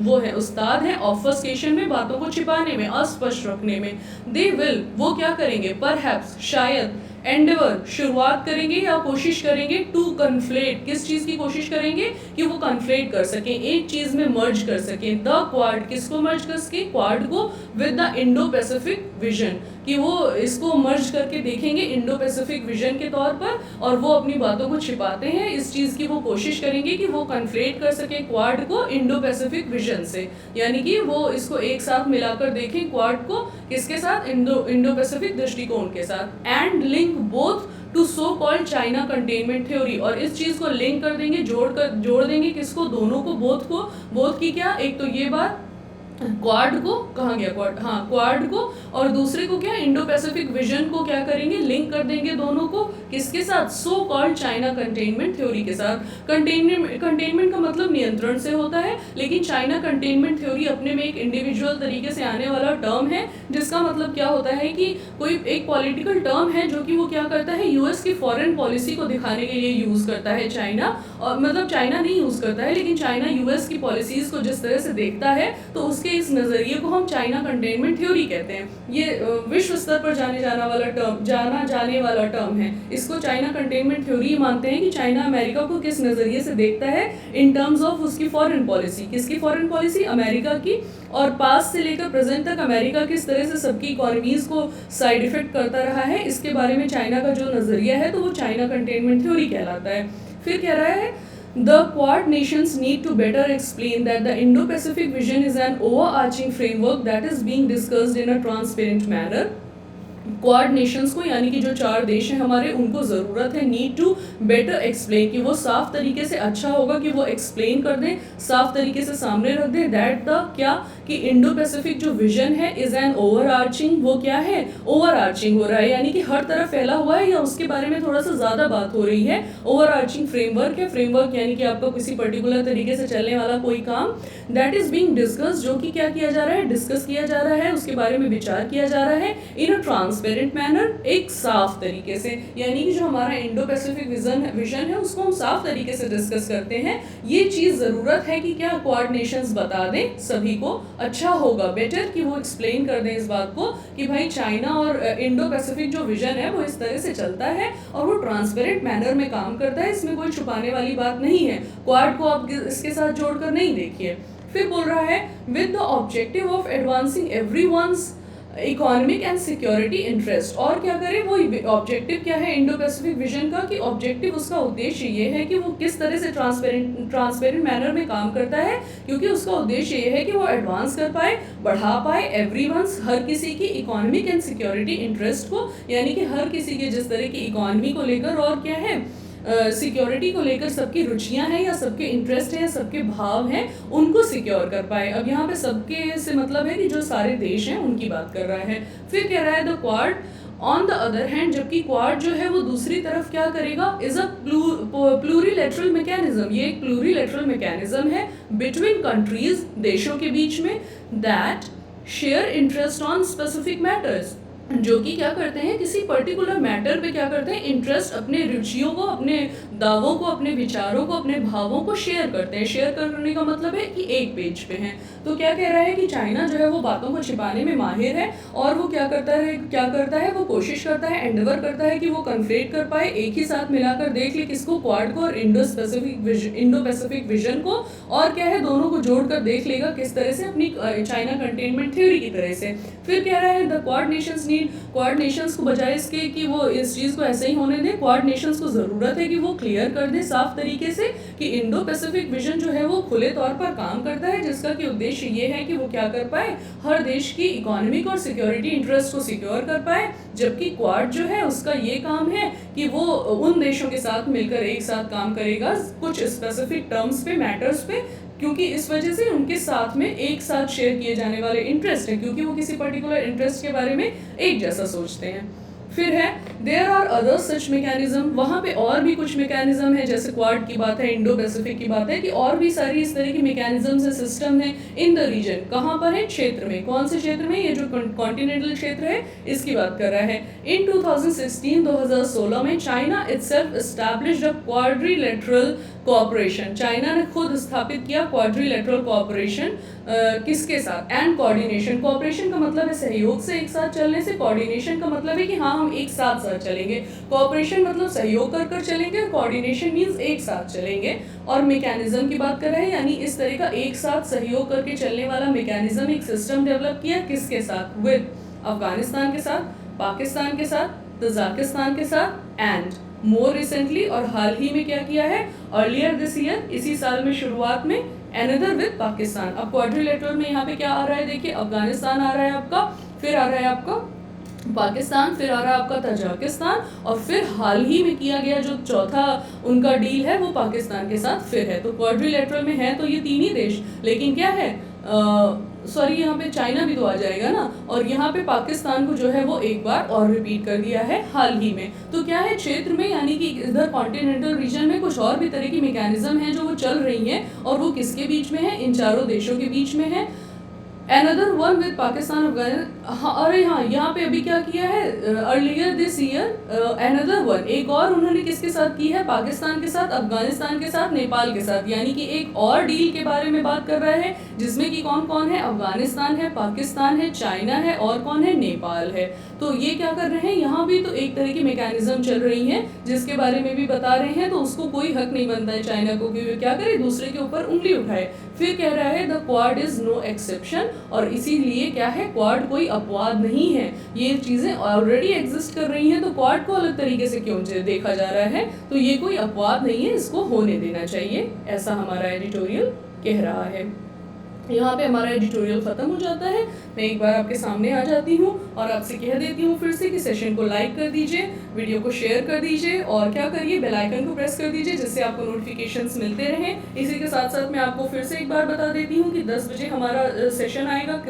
वो है उस्ताद है ऑब्फस्केशन में, बातों को छिपाने में, अस्पष्ट रखने में। दे विल, वो क्या करेंगे, परहैप्स, शायद, एंडेवर, शुरुआत करेंगे या कोशिश करेंगे, टू कन्फ्लेट, किस चीज़ की कोशिश करेंगे कि वो कन्फ्लेट कर सकें, एक चीज़ में मर्ज कर सकें। द क्वाड, किसको मर्ज कर सके, क्वाड को, with the Indo Pacific vision, कि वो इसको मर्ज करके देखेंगे इंडो पैसिफिक विजन के तौर पर, और वो अपनी बातों को छिपाते हैं, इस चीज़ की वो कोशिश करेंगे कि वो कन्फ्लेट कर सके क्वाड को इंडो पैसिफिक विजन से, यानी कि वो इसको एक साथ मिलाकर देखें क्वाड को, किसके साथ, इंडो पैसिफिक दृष्टिकोण के साथ। And link both to so called China containment theory, और इस चीज़ को लिंक कर देंगे, जोड़ देंगे किसको, दोनों को, बोथ की क्या, एक तो ये बात, क्वाड को, कहाँ गया क्वाड, हाँ क्वाड को, और दूसरे को क्या, इंडो पैसिफिक विजन को क्या करेंगे, लिंक कर देंगे दोनों को, किसके साथ, सो कॉल्ड चाइना कंटेनमेंट थ्योरी के साथ। कंटेनमेंट का मतलब नियंत्रण से होता है, लेकिन चाइना कंटेनमेंट थ्योरी अपने में एक इंडिविजुअल तरीके से आने वाला टर्म है, जिसका मतलब क्या होता है कि कोई एक पॉलिटिकल टर्म है जो कि वो क्या करता है, यूएस की फॉरेन पॉलिसी को दिखाने के लिए यूज़ करता है चाइना, और मतलब चाइना नहीं यूज़ करता है, लेकिन चाइना यूएस की पॉलिसीज़ को जिस तरह से देखता है, तो उसके इस नज़रिए को हम चाइना कंटेनमेंट थ्योरी कहते हैं। ये विश्व स्तर पर जाना जाने वाला टर्म है। इसको चाइना कंटेनमेंट थ्योरी मानते हैं कि चाइना अमेरिका को किस नज़रिए से देखता है इन टर्म्स ऑफ उसकी फॉरेन पॉलिसी। किसकी फॉरेन पॉलिसी, अमेरिका की, और पास से लेकर प्रेजेंट तक अमेरिका किस तरह से सबकी इकोनॉमीज़ को साइड इफेक्ट करता रहा है, इसके बारे में चाइना का जो नज़रिया है, तो वो चाइना कंटेनमेंट थ्योरी कहलाता है। फिर कह रहा है, the Quad nations need to better explain that the Indo-Pacific vision is an overarching framework that is being discussed in a transparent manner. Quad Nations को, यानी कि जो 4 देश हैं हमारे, उनको ज़रूरत है, नीड टू बेटर एक्सप्लेन, कि वो साफ तरीके से, अच्छा होगा कि वो एक्सप्लेन कर दें, साफ तरीके से सामने रख दें, दैट द क्या, कि इंडो पैसिफिक जो विजन है इज़ एन ओवर आर्चिंग, वो क्या है, ओवर आर्चिंग हो रहा है, यानी कि हर तरफ फैला हुआ है, या उसके बारे में थोड़ा सा ज़्यादा बात हो रही है। ओवर आर्चिंग फ्रेमवर्क है, फ्रेमवर्क यानी कि आपका किसी पर्टिकुलर तरीके से चलने वाला कोई काम, दैट इज़ बीइंग डिस्कस, जो कि क्या किया जा रहा है, डिस्कस किया जा रहा है, उसके बारे में विचार किया जा रहा है, इन अ ट्रांसपेरेंट मैनर, एक साफ तरीके से, यानी कि जो हमारा इंडो पैसिफिक विजन है उसको हम साफ तरीके से डिस्कस करते हैं। ये चीज़ ज़रूरत है कि क्या, क्वाड नेशंस बता दें सभी को, अच्छा होगा, बेटर कि वो एक्सप्लेन कर दें इस बात को कि भाई चाइना और इंडो पैसिफिक जो विजन है वो इस तरह से चलता है और वो ट्रांसपेरेंट मैनर में काम करता है, इसमें कोई छुपाने वाली बात नहीं है। क्वाड को आप इसके साथ जोड़कर नहीं देखिए। फिर बोल रहा है, with the objective of advancing everyone's economic and security interest. और क्या करें, वो ऑब्जेक्टिव क्या है इंडो पैसिफिक विजन का, कि ऑब्जेक्टिव उसका उद्देश्य ये है कि वो किस तरह से ट्रांसपेरेंट मैनर में काम करता है, क्योंकि उसका उद्देश्य ये है कि वो एडवांस कर पाए, बढ़ा पाए एवरीवन्स, हर किसी की इकोनॉमिक एंड सिक्योरिटी इंटरेस्ट को, यानी कि हर किसी के जिस तरह की इकोनॉमी को लेकर और क्या है सिक्योरिटी को लेकर सबकी रुचियां हैं या सबके इंटरेस्ट हैं या सबके भाव हैं, उनको सिक्योर कर पाए। अब यहाँ पे सबके से मतलब है कि जो सारे देश हैं उनकी बात कर रहा है। फिर कह रहा है the quad on the other hand, जबकि क्वाड जो है वो दूसरी तरफ क्या करेगा, इज अ प्लूरीलेटरल मैकेनिज्म, ये एक प्लूरीलेटरल मैकेनिज्म है बिटवीन कंट्रीज, देशों के बीच में, that share interest on specific matters, जो कि क्या करते हैं किसी पर्टिकुलर मैटर पे क्या करते हैं, इंटरेस्ट, अपने रुचियों को, अपने दावों को, अपने विचारों को, अपने भावों को शेयर करते हैं। शेयर करने का मतलब है कि एक पेज पे हैं। तो क्या कह रहा है कि चाइना जो है वो बातों को छिपाने में माहिर है, और वो क्या करता है वो कोशिश करता है, एंडेवर करता है कि वो कन्फ्लेट कर पाए, एक ही साथ मिलाकर देख ले किसको, क्वाड को और इंडो पैसिफिक विजन को, और क्या है दोनों को जोड़कर देख लेगा किस तरह से, अपनी चाइना कंटेनमेंट थ्योरी की तरह से। फिर कह रहा है the quad Nations need, quad Nations को बजाय इसके कि वो इस चीज़ को ऐसे ही होने दें, क्वाड नेशंस को ज़रूरत है कि वो क्लियर कर दें साफ तरीके से कि इंडो पैसिफिक विजन जो है वो खुले तौर पर काम करता है, जिसका कि उद्देश्य ये है कि वो क्या कर पाए, हर देश की इकोनॉमिक और सिक्योरिटी इंटरेस्ट को सिक्योर कर पाए, जबकि क्वाड जो है उसका ये काम है कि वो उन देशों के साथ मिलकर एक साथ काम करेगा कुछ स्पेसिफिक टर्म्स पे, मैटर्स पे, क्योंकि इस वजह से उनके साथ में एक साथ शेयर किए जाने वाले इंटरेस्ट है, क्योंकि वो किसी पर्टिकुलर इंटरेस्ट के बारे में एक जैसा सोचते हैं। फिर है there are other such mechanism, वहाँ पे और भी कुछ मैकेनिज्म है, जैसे क्वाड की बात है, इंडो पैसिफिक की बात है, कि और भी सारी इस तरह की मैकेनिज्म है, सिस्टम है इन द रीजन। कहाँ पर है, क्षेत्र में। कौन से क्षेत्र में, ये जो कॉन्टिनेंटल क्षेत्र है इसकी बात कर रहा है। इन 2016 में चाइना इटसेल्फ एस्टैब्लिश्ड अ क्वाड्रिलेटरल कोऑपरेशन, चाइना ने खुद स्थापित किया क्वाड्रिलेटरल कोऑपरेशन, किसके साथ, एंड कोऑर्डिनेशन। कोऑपरेशन का मतलब है सहयोग से एक साथ चलने से, कोऑर्डिनेशन का मतलब है कि हाँ हम एक साथ चलेंगे। कोऑपरेशन मतलब सहयोग कर कर चलेंगे, और कोऑर्डिनेशन मीन्स एक साथ चलेंगे। और मैकेनिज्म की बात कर रहे हैं, यानी इस तरह का एक साथ सहयोग करके चलने वाला मैकेनिज्म, एक सिस्टम डेवलप किया, किसके साथ, विद अफगानिस्तान के साथ, पाकिस्तान के साथ, तजाकिस्तान के साथ, एंड मोर रिसेंटली, और हाल ही में क्या किया है, अर्लियर दिस ईयर, इसी साल में शुरुआत में, अनदर विद पाकिस्तान। अब क्वाड्रिलेटरल में यहाँ पे क्या आ रहा है, देखिए अफगानिस्तान आ रहा है आपका, फिर आ रहा है आपका पाकिस्तान, फिर आ रहा है आपका तजाकिस्तान, और फिर हाल ही में किया गया जो चौथा उनका डील है वो पाकिस्तान के साथ फिर है। तो क्वाड्रिलेटरल में है तो ये तीन ही देश, लेकिन क्या है, सॉरी यहाँ पे चाइना भी तो आ जाएगा ना, और यहाँ पे पाकिस्तान को जो है वो एक बार और रिपीट कर दिया है हाल ही में। तो क्या है, क्षेत्र में यानी कि इधर कॉन्टिनेंटल रीजन में कुछ और भी तरह की मैकेनिज्म है जो वो चल रही हैं, और वो किसके बीच में है, इन चारों देशों के बीच में है। Another one with Pakistan, Afghanistan, हाँ, अरे हाँ यहाँ पे अभी क्या किया है, earlier this year another one, एक और उन्होंने किसके साथ की है, पाकिस्तान के साथ, अफगानिस्तान के साथ, नेपाल के साथ, यानी कि एक और डील के बारे में बात कर रहा है, जिसमें कि कौन कौन है, अफगानिस्तान है, पाकिस्तान है, चाइना है, और कौन है, नेपाल है। तो ये क्या कर रहे हैं, यहाँ भी तो एक तरह की मैकेनिज्म चल रही है जिसके बारे में भी बता रहे हैं, तो उसको कोई हक नहीं बनता है चाइना को कि क्या करे, दूसरे के ऊपर उंगली उठाए। फिर कह रहा है the quad is no exception, और इसीलिए क्या है, क्वाड कोई अपवाद नहीं है, ये चीज़ें ऑलरेडी एग्जिस्ट कर रही हैं, तो क्वाड को अलग तरीके से क्यों देखा जा रहा है, तो ये कोई अपवाद नहीं है, इसको होने देना चाहिए, ऐसा हमारा एडिटोरियल कह रहा है। यहाँ पे हमारा एडिटोरियल ख़त्म हो जाता है। मैं एक बार आपके सामने आ जाती हूँ और आपसे कह देती हूँ फिर से कि सेशन को लाइक कर दीजिए, वीडियो को शेयर कर दीजिए, और क्या करिए, बेल आइकन को प्रेस कर दीजिए, जिससे आपको नोटिफिकेशंस मिलते रहें। इसी के साथ साथ मैं आपको फिर से एक बार बता देती हूँ कि 10 बजे हमारा सेशन आएगा।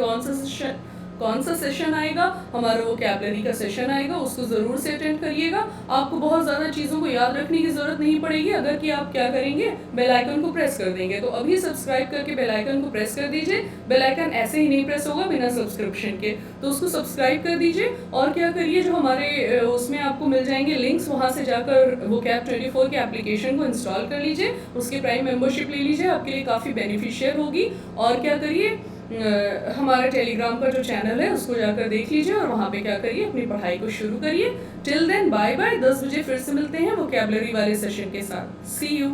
कौन सा सेशन आएगा, हमारा वोकैबुलरी का सेशन आएगा, उसको ज़रूर से अटेंड करिएगा। आपको बहुत ज़्यादा चीज़ों को याद रखने की ज़रूरत नहीं पड़ेगी अगर कि आप क्या करेंगे, बेल आइकन को प्रेस कर देंगे। तो अभी सब्सक्राइब करके बेल आइकन को प्रेस कर दीजिए। बेल आइकन ऐसे ही नहीं प्रेस होगा बिना सब्सक्रिप्शन के, तो उसको सब्सक्राइब कर दीजिए। और क्या करिए, जो हमारे उसमें आपको मिल जाएंगे लिंक्स, वहाँ से जाकर वोकैब 24 के एप्लीकेशन को इंस्टॉल कर लीजिए, उसकी प्राइम मेंबरशिप ले लीजिए, आपके लिए काफ़ी बेनिफिशियल होगी। और क्या करिए, हमारा टेलीग्राम का जो चैनल है उसको जाकर देख लीजिए, और वहाँ पे क्या करिए, अपनी पढ़ाई को शुरू करिए। टिल देन बाय बाय, 10 बजे फिर से मिलते हैं वोकैबुलरी वाले सेशन के साथ। सी यू।